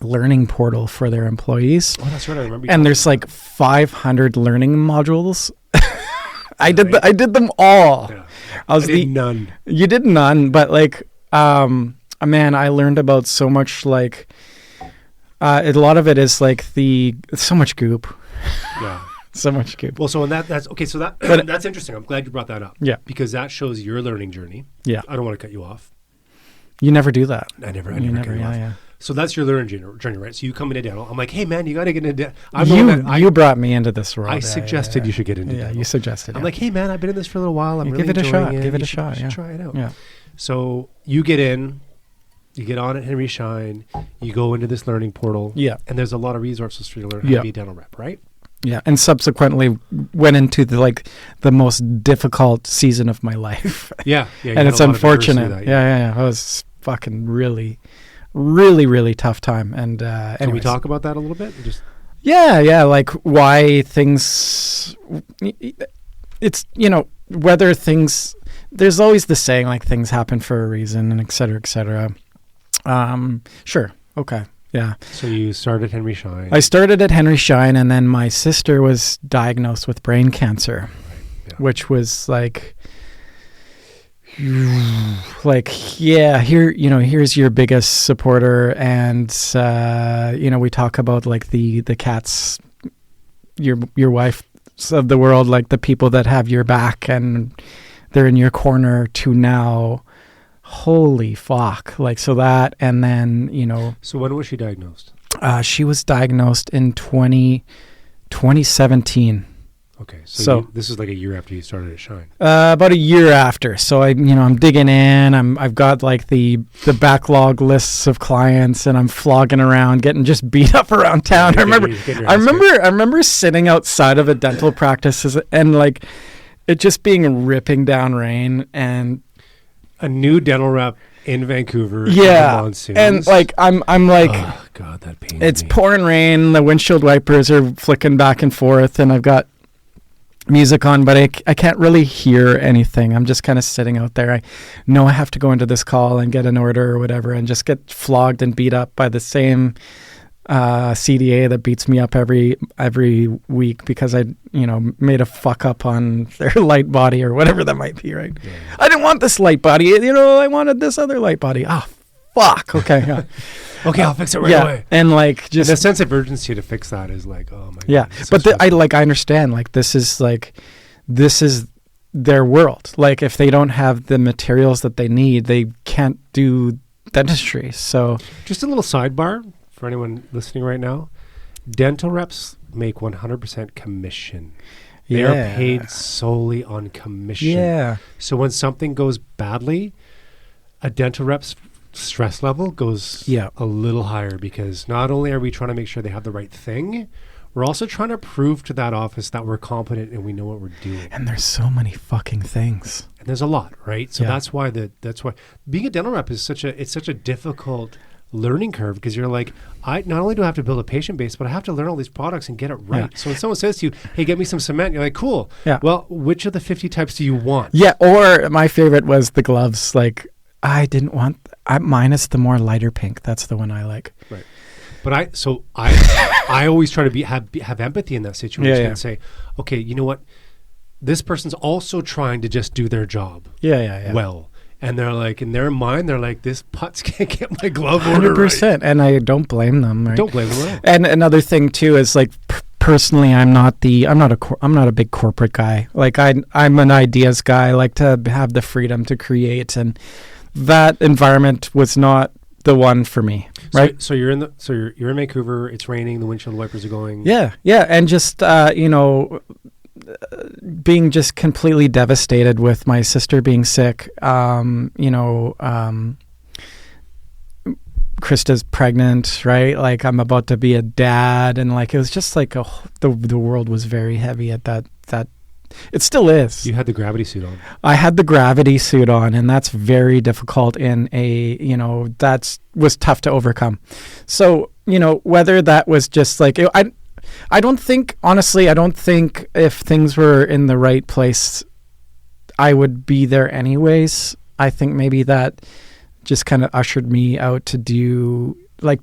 learning portal for their employees. Oh, that's right. I remember. And there's 500 learning modules. I did them all. Yeah. I did none. You did none, but man, I learned about so much. A lot of it is so much goop. Yeah, so much goop. Well, so that's okay. So that's interesting. I'm glad you brought that up. Yeah, because that shows your learning journey. Yeah, I don't want to cut you off. You never do that. I never cut you off. Yeah. So that's your learning journey, right? So you come into dental. I'm like, hey man, you got to get into dental. You brought me into this world. I suggested you should get into dental. You suggested. I'm like, hey man, I've been in this for a little while. I'm really give it a shot. It. Give it you a shot. You should try it out. Yeah. So you get in, you get on at Henry Schein, you go into this learning portal. Yeah. And there's a lot of resources for you to learn how to be a dental rep, right? Yeah, and subsequently went into the most difficult season of my life. Yeah. And it's unfortunate. Yeah. It was fucking really, really, really tough time. And can we talk about that a little bit? Why things. It's whether things. There's always the saying things happen for a reason, and et cetera, et cetera. Sure. Okay. Yeah. So you started Henry Schein. I started at Henry Schein, and then my sister was diagnosed with brain cancer, which was like, yeah, here's your biggest supporter. And, we talk about like the cats, your wife of the world, like the people that have your back and they're in your corner, to now, holy fuck. Like, so that, and then, So when was she diagnosed? She was diagnosed in 2017. Okay. So this is like a year after you started at Shine. About a year after. So I'm digging in. I've got like the backlog lists of clients, and I'm flogging around, getting just beat up around town. I remember sitting outside of a dental practice and like it just being ripping down rain, and a new dental rep in Vancouver. Yeah. And like I'm like, oh God, that pains it's me. pouring rain. The windshield wipers are flicking back and forth, and I've got music on, but I can't really hear anything. I'm just kind of sitting out there. I know I have to go into this call and get an order or whatever, and just get flogged and beat up by the same CDA that beats me up every week because I made a fuck up on their light body or whatever that might be, right? Yeah. I didn't want this light body, I wanted this other light body. Oh, fuck. Okay. Yeah. Okay, I'll fix it right away. And like just the sense of urgency to fix that is like, oh my God. Yeah. But I understand, like this is their world. Like if they don't have the materials that they need, they can't do dentistry. So just a little sidebar for anyone listening right now. Dental reps make 100% commission. They are paid solely on commission. Yeah. So when something goes badly, a dental rep's stress level goes a little higher, because not only are we trying to make sure they have the right thing, we're also trying to prove to that office that we're competent and we know what we're doing. And there's so many fucking things. And there's a lot, right? So that's why being a dental rep is such a difficult learning curve, because you're like, I not only do I have to build a patient base, but I have to learn all these products and get it right. So when someone says to you, hey, get me some cement, you're like, cool. Yeah. Well, which of the 50 types do you want? Yeah. Or my favorite was the gloves. Like, I didn't want mine is the more lighter pink. That's the one I like. Right. But I always try to have empathy in that situation and say, okay, you know what? This person's also trying to just do their job well. And they're like, in their mind, they're like, this putz can't get my glove order 100%. Right. And I don't blame them. Right? Don't blame them at all. And another thing too is like, personally, I'm not a big corporate guy. Like I'm an ideas guy. I like to have the freedom to create, and that environment was not the one for me. Right. So you're in Vancouver. It's raining. The windshield wipers are going. Yeah. Yeah. And just, being just completely devastated with my sister being sick, Krista's pregnant, right? Like I'm about to be a dad, and like it was just like the world was very heavy at that. It still is. You had the gravity suit on. I had the gravity suit on, and that's very difficult in that was tough to overcome. So, whether that was just like, I don't think if things were in the right place, I would be there anyways. I think maybe that just kind of ushered me out to I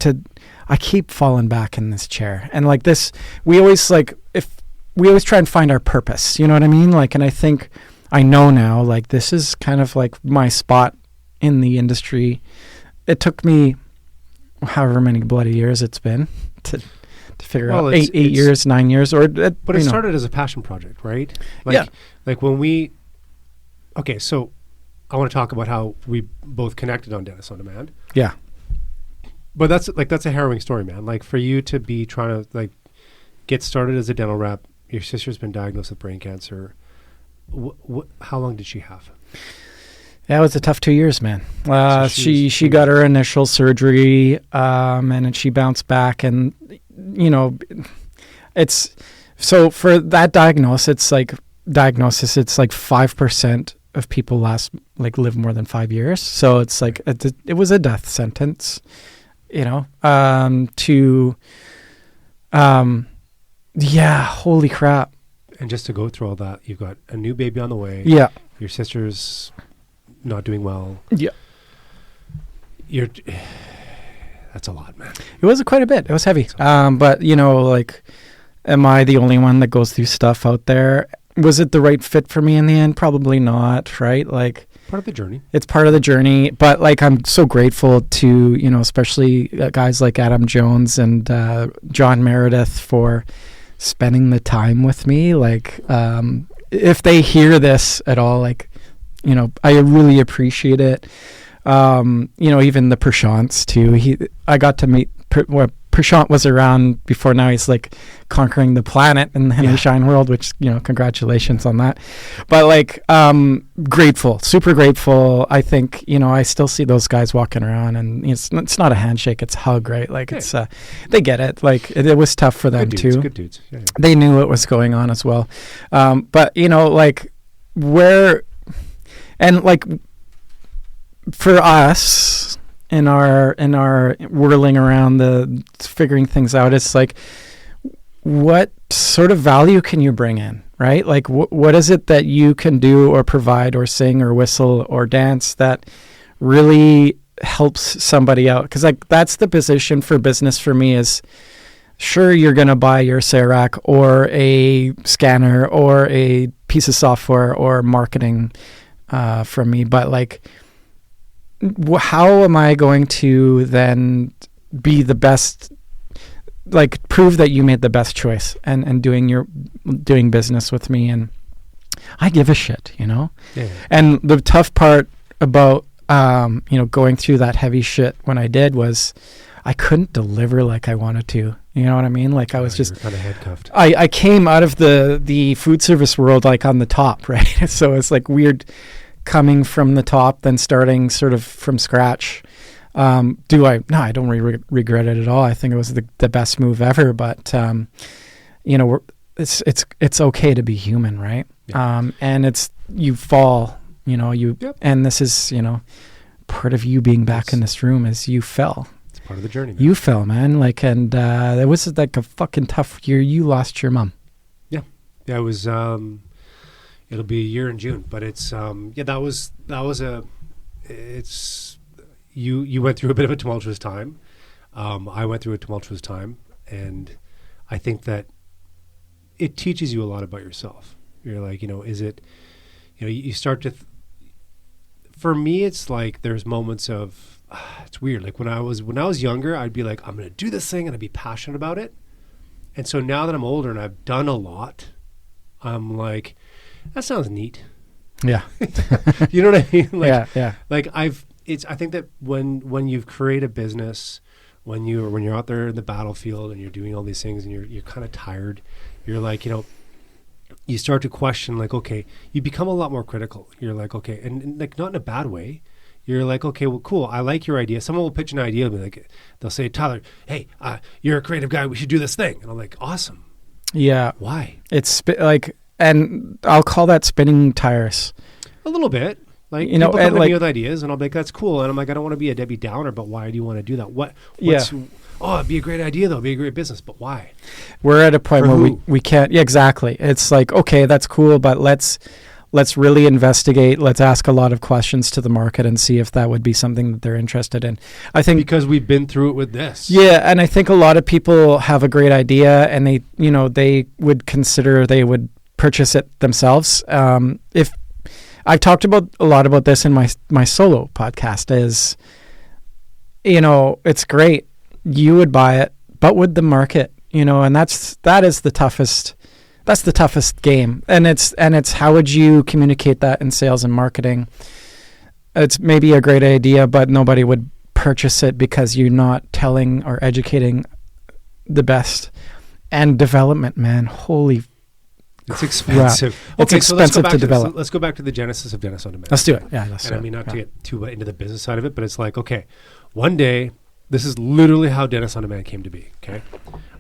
keep falling back in this chair. And like this, we always try and find our purpose, you know what I mean? Like, and I think I know now, like this is kind of like my spot in the industry. It took me however many bloody years it's been to figure out 8 years, 9 years, but it started as a passion project, right? Like when okay, so I want to talk about how we both connected on Dentist on Demand. Yeah. But that's a harrowing story, man. Like for you to be trying to like get started as a dental rep, your sister's been diagnosed with brain cancer. How long did she have? Yeah, it was a tough 2 years, man. She got her initial surgery, and then she bounced back, and it's so for that diagnosis, it's like 5% of people live more than 5 years. So it's like it was a death sentence, holy crap. And just to go through all that, you've got a new baby on the way. Yeah. Your sister's not doing well. Yeah. That's That's a lot, man. It was quite a bit. It was heavy. But, like, am I the only one that goes through stuff out there? Was it the right fit for me in the end? Probably not, right? Like, Part of the journey. it's part of the journey. But, like, I'm so grateful to, especially guys like Adam Jones and John Meredith for spending the time with me. Like, if they hear this at all, like, I really appreciate it. Even the Prashants too. I got to meet Prashant was around before. Now he's like conquering the planet in the Henry Schein world, which, congratulations on that. But like, grateful, super grateful. I think, I still see those guys walking around, and it's not a handshake, it's a hug, right? Like it's, they get it. Like it was tough for them too. Good dudes. Yeah. They knew what was going on as well. But like where, and like, for us in our whirling around the figuring things out, it's like, what sort of value can you bring in, right? Like what is it that you can do or provide or sing or whistle or dance that really helps somebody out? Because like that's the position for business for me is, sure, you're going to buy your CERAC or a scanner or a piece of software or marketing from me, but like, how am I going to then be the best, like prove that you made the best choice and doing business with me? And I give a shit, Yeah. And the tough part about, going through that heavy shit when I did was I couldn't deliver like I wanted to. You know what I mean? Like I was just kind of handcuffed. I came out of the food service world like on the top, right? So it's like weird coming from the top, then starting sort of from scratch. No, I don't regret it at all. I think it was the best move ever, but, it's okay to be human, right? Yeah. And you fall, and this is, part of you being back in this room is you fell. It's part of the journey, man. You fell, man. Like, and it was like a fucking tough year. You lost your mom. Yeah. Yeah. It was, it'll be a year in June, but it's you went through a bit of a tumultuous time. I went through a tumultuous time, and I think that it teaches you a lot about yourself. You're like, is it, you start to, for me, it's like there's moments of, it's weird. Like when I was younger, I'd be like, I'm going to do this thing and I'd be passionate about it. And so now that I'm older and I've done a lot, I'm like, that sounds neat. Yeah. You know what I mean? Like, yeah. Like I think that when you've created a business, when you're out there in the battlefield and you're doing all these things and you're kind of tired, you're like, you start to question, like, okay, you become a lot more critical. You're like, okay, and like not in a bad way. You're like, okay, well, cool. I like your idea. Someone will pitch an idea to me, like they'll say, Tyler, hey, you're a creative guy. We should do this thing. And I'm like, awesome. Yeah. Why? It's and I'll call that spinning tires. A little bit. Like, people come to me with ideas, and I'll be like, that's cool. And I'm like, I don't want to be a Debbie Downer, but why do you want to do that? Oh, it'd be a great idea, though. It'd be a great business, but why? We're at a point where we can't. Yeah, exactly. It's like, okay, that's cool, but let's really investigate. Let's ask a lot of questions to the market and see if that would be something that they're interested in. I think because we've been through it with this. Yeah, and I think a lot of people have a great idea, and they would consider they would purchase it themselves. If I've talked a lot about this in my solo podcast, is it's great, you would buy it, but would the market, and that is the toughest. That's the toughest game, and it's how would you communicate that in sales and marketing? It's maybe a great idea, but nobody would purchase it because you're not telling or educating the best. And development, man, holy. It's expensive. It's expensive to develop. Let's go back to the genesis of Dentist on Demand. Let's do it. Yeah, let's do it. I mean, not to get too into the business side of it, but it's like, okay, one day, this is literally how Dentist on Demand came to be, okay?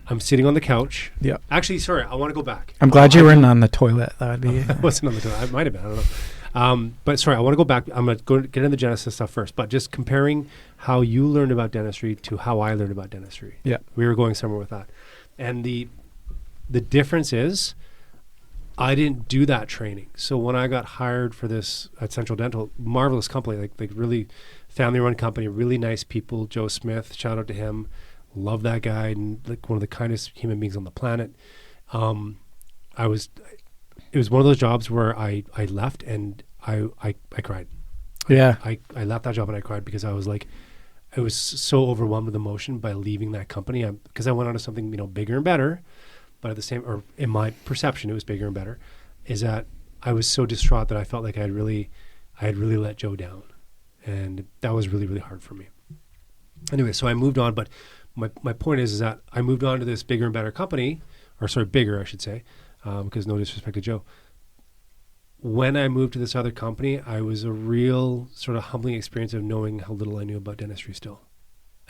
I'm sitting on the couch. Yeah. Actually, sorry, I want to go back. I'm glad you weren't on the toilet. That would be... I wasn't on the toilet. I might have been. I don't know. But sorry, I want to go back. I'm going to get into the Genesis stuff first, but just comparing how you learned about dentistry to how I learned about dentistry. Yeah. We were going somewhere with that. And the difference is I didn't do that training. So when I got hired for this at Central Dental, marvelous company, like really family-run company, really nice people. Joe Smith, shout out to him. Love that guy, and like one of the kindest human beings on the planet. It was one of those jobs where I left and I cried. Yeah. I left that job and I cried because I was like, I was so overwhelmed with emotion by leaving that company because I went on to something, bigger and better. But at the same, or in my perception, it was bigger and better. Is that I was so distraught that I felt like I had really let Joe down, and that was really, really hard for me. Anyway, so I moved on. But my point is that I moved on to this bigger and better company, or sorry, bigger, I should say, because no disrespect to Joe. When I moved to this other company, I was a real sort of humbling experience of knowing how little I knew about dentistry still,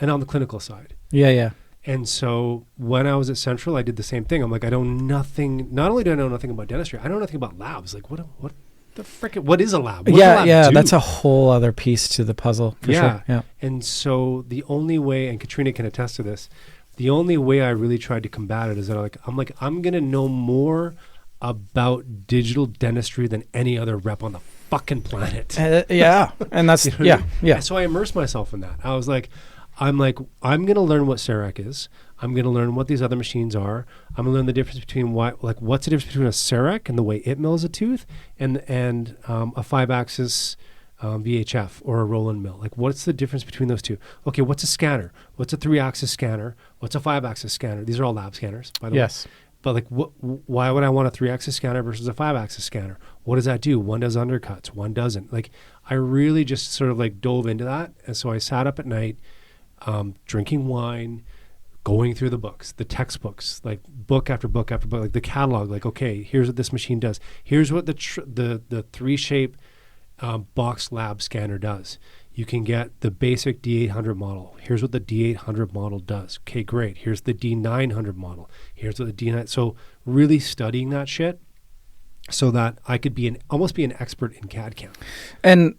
and on the clinical side. Yeah. And so when I was at Central, I did the same thing. I'm like, I know nothing. Not only do I know nothing about dentistry, I know nothing about labs. Like, what the frickin', what is a lab? What's a lab do? That's a whole other piece to the puzzle. For sure. Yeah. And so the only way, and Katrina can attest to this, the only way I really tried to combat it is that I'm gonna know more about digital dentistry than any other rep on the fucking planet. Yeah, and that's yeah. And so I immersed myself in that. I was like, I'm going to learn what CEREC is. I'm going to learn what these other machines are. I'm going to learn the difference between what's the difference between a CEREC and the way it mills a tooth and a 5-axis VHF or a roll-in mill. Like, what's the difference between those two? Okay, what's a scanner? What's a 3-axis scanner? What's a 5-axis scanner? These are all lab scanners, by the way. Yes. But why would I want a 3-axis scanner versus a 5-axis scanner? What does that do? One does undercuts, one doesn't. Like, I really just sort of dove into that. And so I sat up at night, drinking wine, going through the books, the textbooks, like book after book after book, like the catalog, like, okay, here's what this machine does. Here's what the 3-shape box lab scanner does. You can get the basic D800 model. Here's what the D800 model does. Okay, great. Here's the D900 model. Here's what the D9. So really studying that shit so that I could almost be an expert in CAD/CAM. And,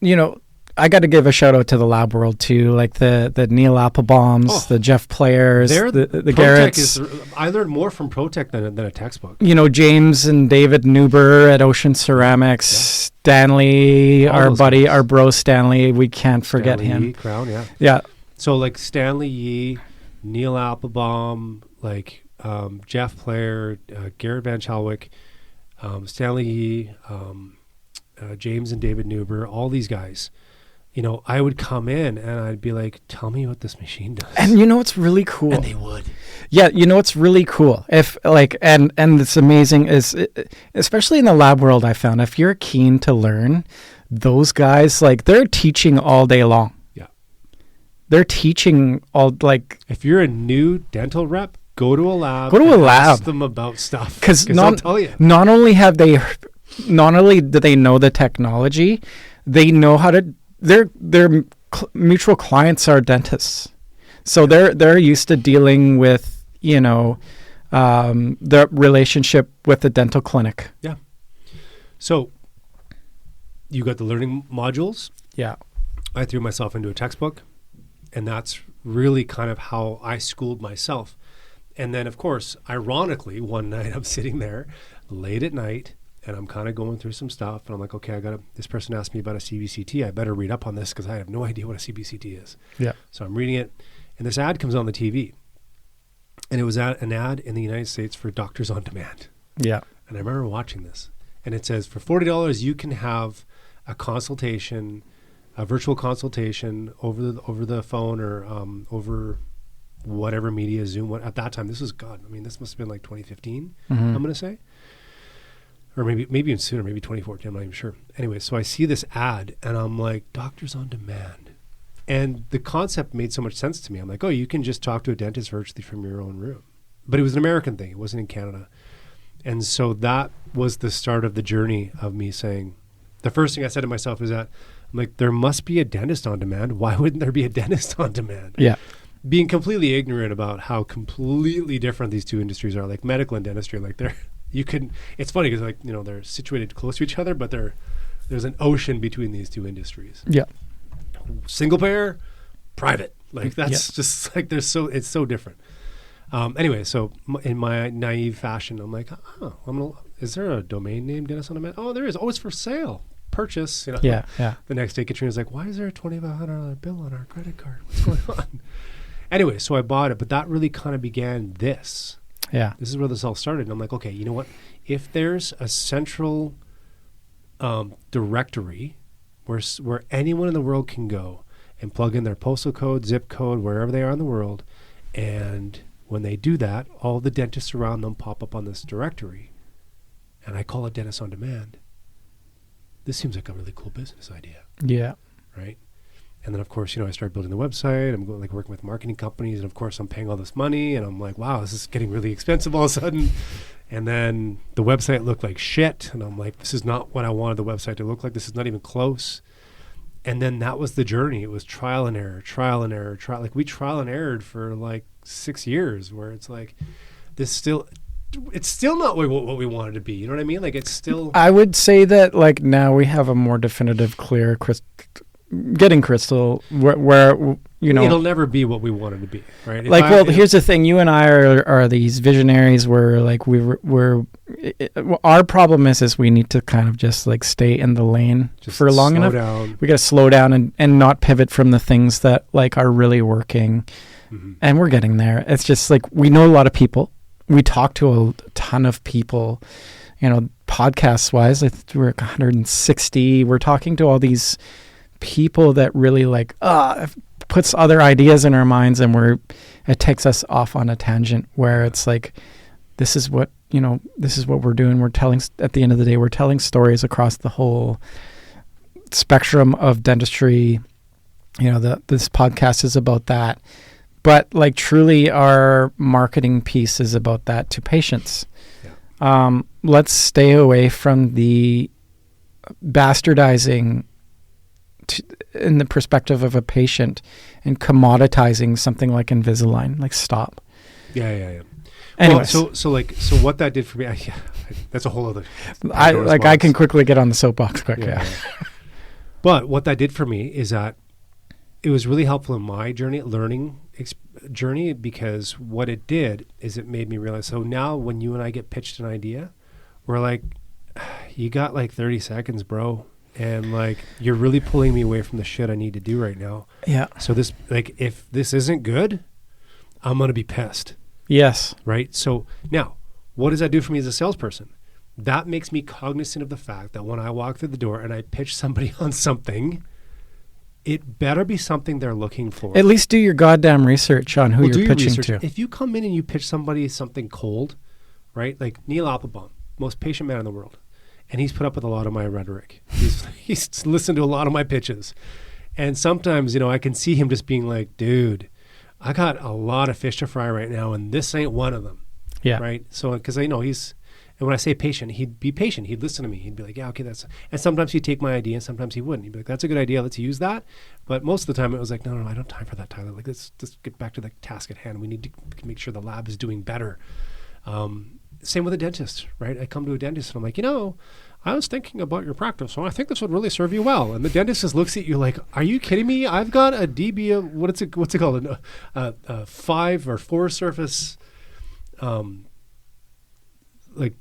I got to give a shout out to the lab world too, like the Neil Applebaums, the Jeff Players, the Garretts. I learned more from ProTech than a textbook. James and David Newber at Ocean Ceramics, Stanley, our buddy, our bro Stanley, we can't forget him. Yee, Crown, yeah. Yeah. So like Stanley Yee, Neil Applebaum, Jeff Player, Garrett Van Chalwick, Stanley Yee, James and David Newber, all these guys. I would come in and I'd be like, tell me what this machine does. And what's really cool? And they would. Yeah, what's really cool? If and it's amazing is, especially in the lab world, I found if you're keen to learn, those guys, they're teaching all day long. Yeah. They're teaching all, if you're a new dental rep, go to a lab. Ask them about stuff. Because they'll tell you. Not only do they know the technology, they know how to. Their mutual clients are dentists, so they're used to dealing with the relationship with the dental clinic. Yeah. So you got the learning modules. Yeah. I threw myself into a textbook, and that's really kind of how I schooled myself. And then, of course, ironically, one night I'm sitting there late at night. And I'm kind of going through some stuff, and I'm like, okay, this person asked me about a CBCT. I better read up on this because I have no idea what a CBCT is. Yeah. So I'm reading it, and this ad comes on the TV. And it was an ad in the United States for Doctors on Demand. Yeah. And I remember watching this. And it says, for $40, you can have a consultation, a virtual consultation over the phone or over whatever media, Zoom. At that time, this must have been 2015, I'm going to say. Or maybe even sooner, maybe 2014, I'm not even sure. Anyway, so I see this ad, and I'm like, Doctors on Demand. And the concept made so much sense to me. I'm like, oh, you can just talk to a dentist virtually from your own room. But it was an American thing. It wasn't in Canada. And so that was the start of the journey of me saying, the first thing I said to myself is that, I'm like, there must be a dentist on demand. Why wouldn't there be a dentist on demand? Yeah. Being completely ignorant about how completely different these two industries are, like medical and dentistry, it's funny because they're situated close to each other, but there's an ocean between these two industries. Yeah. Single payer, private. That's just it's so different. Anyway, so in my naive fashion, I'm like, is there a domain name, Dentist on Demand? Oh, there is. Oh, it's for sale. purchase. You know. Yeah. Yeah. The next day, Katrina's like, "Why is there a $2,500 bill on our credit card? What's going on?" Anyway, so I bought it, but that really kind of began this. Yeah. This is where this all started. And I'm like, okay, you know what? If there's a central directory where anyone in the world can go and plug in their postal code, zip code, wherever they are in the world, and when they do that, all the dentists around them pop up on this directory, and I call it Dentist on Demand. This seems like a really cool business idea. Yeah. Right? And then, of course, I started building the website. I'm going, working with marketing companies. And, of course, I'm paying all this money. And I'm like, wow, this is getting really expensive all of a sudden. And then the website looked like shit. And I'm like, this is not what I wanted the website to look like. This is not even close. And then that was the journey. It was trial and error. We trial and errored for 6 years, where it's like, it's still not what we wanted to be. You know what I mean? It's still. I would say that now we have a more definitive, clear, getting crystal where it'll never be what we wanted to be, right? Here's the thing: you and I are these visionaries where our problem is we need to kind of just stay in the lane for long enough. Down. We got to slow down and not pivot from the things that are really working, and we're getting there. It's just we know a lot of people. We talk to a ton of people, podcasts wise. We're 160. We're talking to all these people that really puts other ideas in our minds, and it takes us off on a tangent where it's this is what we're doing. We're telling, at the end of the day, we're telling stories across the whole spectrum of dentistry. This podcast is about that, but truly our marketing piece is about that to patients. Yeah. Let's stay away from the bastardizing in the perspective of a patient and commoditizing something like Invisalign. Stop. Yeah. Anyways. Well, so what that did for me, that's a whole other. I can quickly get on the soapbox quick. Yeah. But what that did for me is that it was really helpful in my learning journey, because what it did is it made me realize. So now when you and I get pitched an idea, we're like, you got 30 seconds, bro. And you're really pulling me away from the shit I need to do right now. Yeah. So this, if this isn't good, I'm going to be pissed. Yes. Right. So now what does that do for me as a salesperson? That makes me cognizant of the fact that when I walk through the door and I pitch somebody on something, it better be something they're looking for. At least do your goddamn research on who you're pitching to. If you come in and you pitch somebody something cold, right? Like Neil Applebaum, most patient man in the world. And he's put up with a lot of my rhetoric. He's listened to a lot of my pitches. And sometimes, I can see him just being like, dude, I got a lot of fish to fry right now, and this ain't one of them. Yeah. Right? So, because I know and when I say patient, he'd be patient. He'd listen to me. He'd be like, yeah, okay, and sometimes he'd take my idea, and sometimes he wouldn't. He'd be like, that's a good idea. Let's use that. But most of the time it was like, no, I don't have time for that, Tyler. Let's get back to the task at hand. We need to make sure the lab is doing better. Same with a dentist, right? I come to a dentist and I'm like, I was thinking about your practice, so I think this would really serve you well. And the dentist just looks at you like, are you kidding me? I've got a DB, what's it called? A 5 or 4 surface,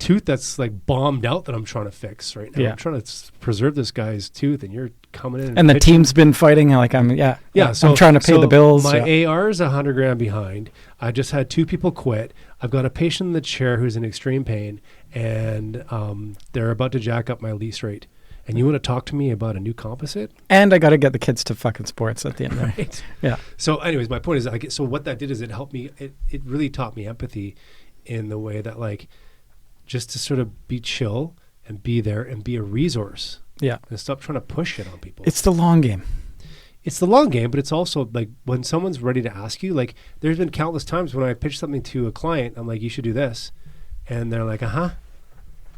tooth that's bombed out that I'm trying to fix right now. Yeah. I'm trying to preserve this guy's tooth, and you're coming in. And the team's been fighting so I'm trying to pay the bills. My AR is $100,000 behind. I just had 2 people quit. I've got a patient in the chair who's in extreme pain, and they're about to jack up my lease rate. And you want to talk to me about a new composite? And I got to get the kids to fucking sports at the end. Right. Yeah. So anyways, my point is, so what that did is it helped me. It really taught me empathy in the way that just to sort of be chill and be there and be a resource. Yeah. And stop trying to push it on people. It's the long game. It's the long game, but it's also when someone's ready to ask you, there's been countless times when I pitch something to a client, I'm like, you should do this. And they're like, uh-huh.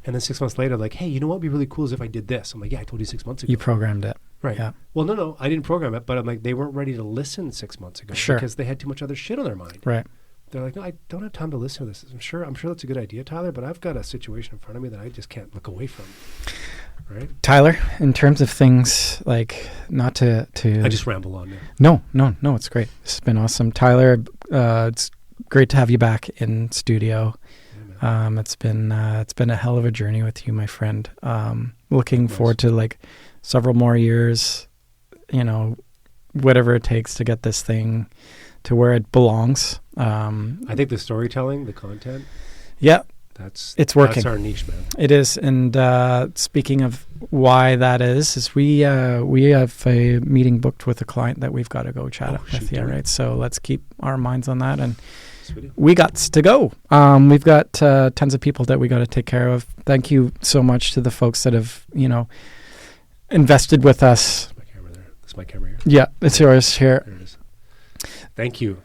And then 6 months later, hey, you know what would be really cool is if I did this. I'm like, yeah, I told you 6 months ago. You programmed it. Right. Yeah. Well, no, I didn't program it, but I'm like, they weren't ready to listen 6 months ago. Sure. Because they had too much other shit on their mind. Right. They're like, no, I don't have time to listen to this. I'm sure that's a good idea, Tyler, but I've got a situation in front of me that I just can't look away from. Right? Tyler, in terms of things not to I just ramble on now. No, it's great. This has been awesome. Tyler, it's great to have you back in studio. It's been a hell of a journey with you, my friend. Looking forward to like several more years, whatever it takes to get this thing to where it belongs. I think the storytelling, the content. Yeah. It's working. That's our niche, man. It is. And speaking of why that is we have a meeting booked with a client that we've got to go chat with. Yeah, right. So let's keep our minds on that. And we got to go. We've got tons of people that we got to take care of. Thank you so much to the folks that have, invested with us. That's my camera there. That's my camera here. Yeah, it's yours here. There it is. Thank you.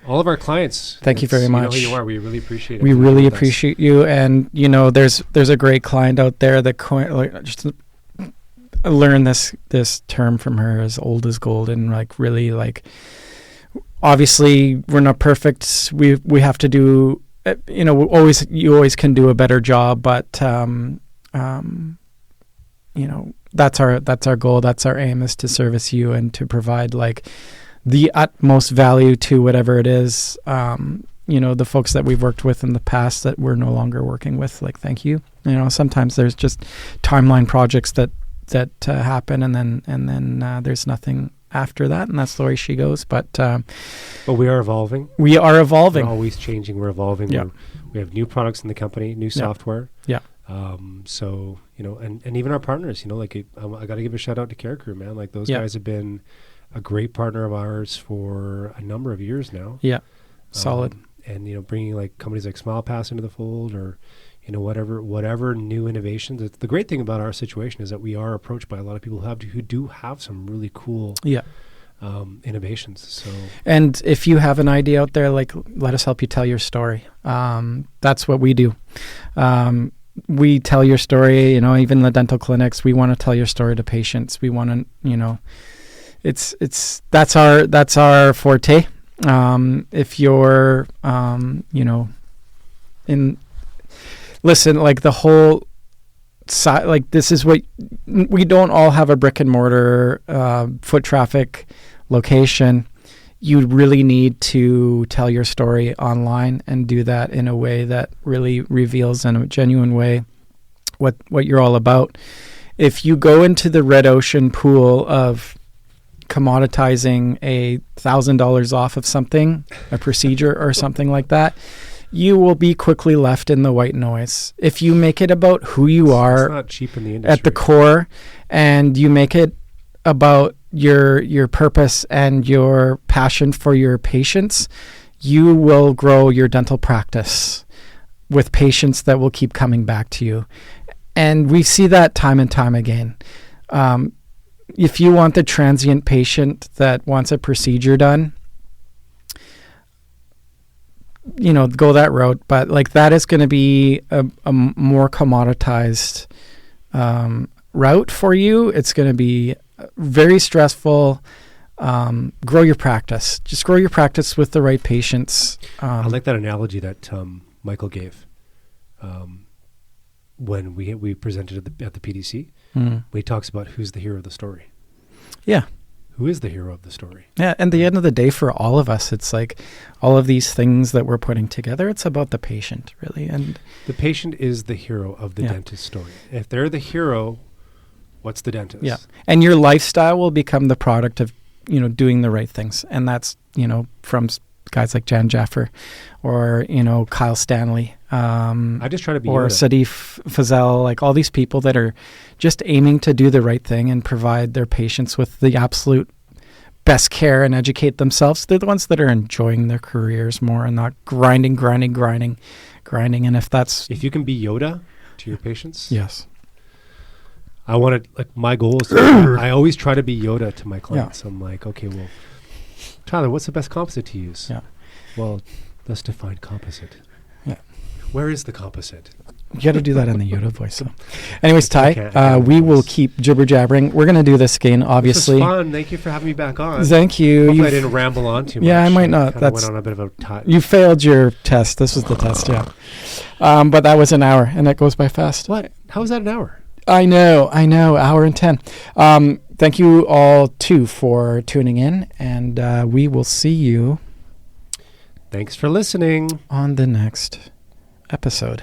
All of our clients. Thank you very much. You know who you are. We really appreciate it. We really appreciate you. And, there's a great client out there that just learned this term from her, as old as gold, and really obviously we're not perfect. We have to do, you always can do a better job, but, that's our goal. That's our aim, is to service you and to provide the utmost value to whatever it is, the folks that we've worked with in the past that we're no longer working with. Thank you. Sometimes there's just timeline projects that happen, and then there's nothing after that, and that's the way she goes. But we are evolving. We are evolving. We're always changing. We're evolving. Yeah. We have new products in the company, new software. Yeah. So and even our partners. I got to give a shout out to Care Crew, man. Those guys have been a great partner of ours for a number of years now. Yeah, solid. And bringing companies like SmilePass into the fold, or whatever new innovations. The great thing about our situation is that we are approached by a lot of people who do have some really cool innovations. So, and if you have an idea out there, let us help you tell your story. That's what we do. We tell your story. Even the dental clinics, we want to tell your story to patients. We want to, that's our forte. If you're, listen, the whole side, this is what we don't all have a brick and mortar, foot traffic location. You really need to tell your story online and do that in a way that really reveals in a genuine way what you're all about. If you go into the red ocean pool of commoditizing $1,000 off of something, a procedure or something like that, you will be quickly left in the white noise. If you make it about who you are, it's not cheap in the industry, at the core, and you make it about your purpose and your passion for your patients, you will grow your dental practice with patients that will keep coming back to you. And we see that time and time again. If you want the transient patient that wants a procedure done, go that route. But that is going to be a more commoditized route for you. It's going to be very stressful. Grow your practice. Just grow your practice with the right patients. I like that analogy that Michael gave when we presented at the PDC. When he talks about who's the hero of the story. Yeah. Who is the hero of the story? Yeah, and at the end of the day, for all of us, it's all of these things that we're putting together, it's about the patient, really. And the patient is the hero of the dentist story. If they're the hero, what's the dentist? Yeah, and your lifestyle will become the product of, doing the right things. And that's, from guys like Jan Jaffer or, Kyle Stanley. I just try to be or Yoda. Sadif Fazel, all these people that are just aiming to do the right thing and provide their patients with the absolute best care and educate themselves. They're the ones that are enjoying their careers more and not grinding. And if you can be Yoda to your patients. Yes. I want to, my goal is I always try to be Yoda to my clients. Yeah. I'm okay, well, Tyler, what's the best composite to use? Yeah. Well, let's define composite. Yeah. Where is the composite? You got to do that in the Yoda voice. So. Anyways, Ty, we will keep jibber jabbering. We're going to do this again, obviously. This was fun. Thank you for having me back on. Thank you. Hopefully I didn't ramble on too much. Yeah, I might not. Went on a bit of a you failed your test. This was the test, yeah. But that was an hour, and that goes by fast. What? How was that an hour? I know. Hour and 10. Thank you all, too, for tuning in, and we will see you. Thanks for listening. On the next episode.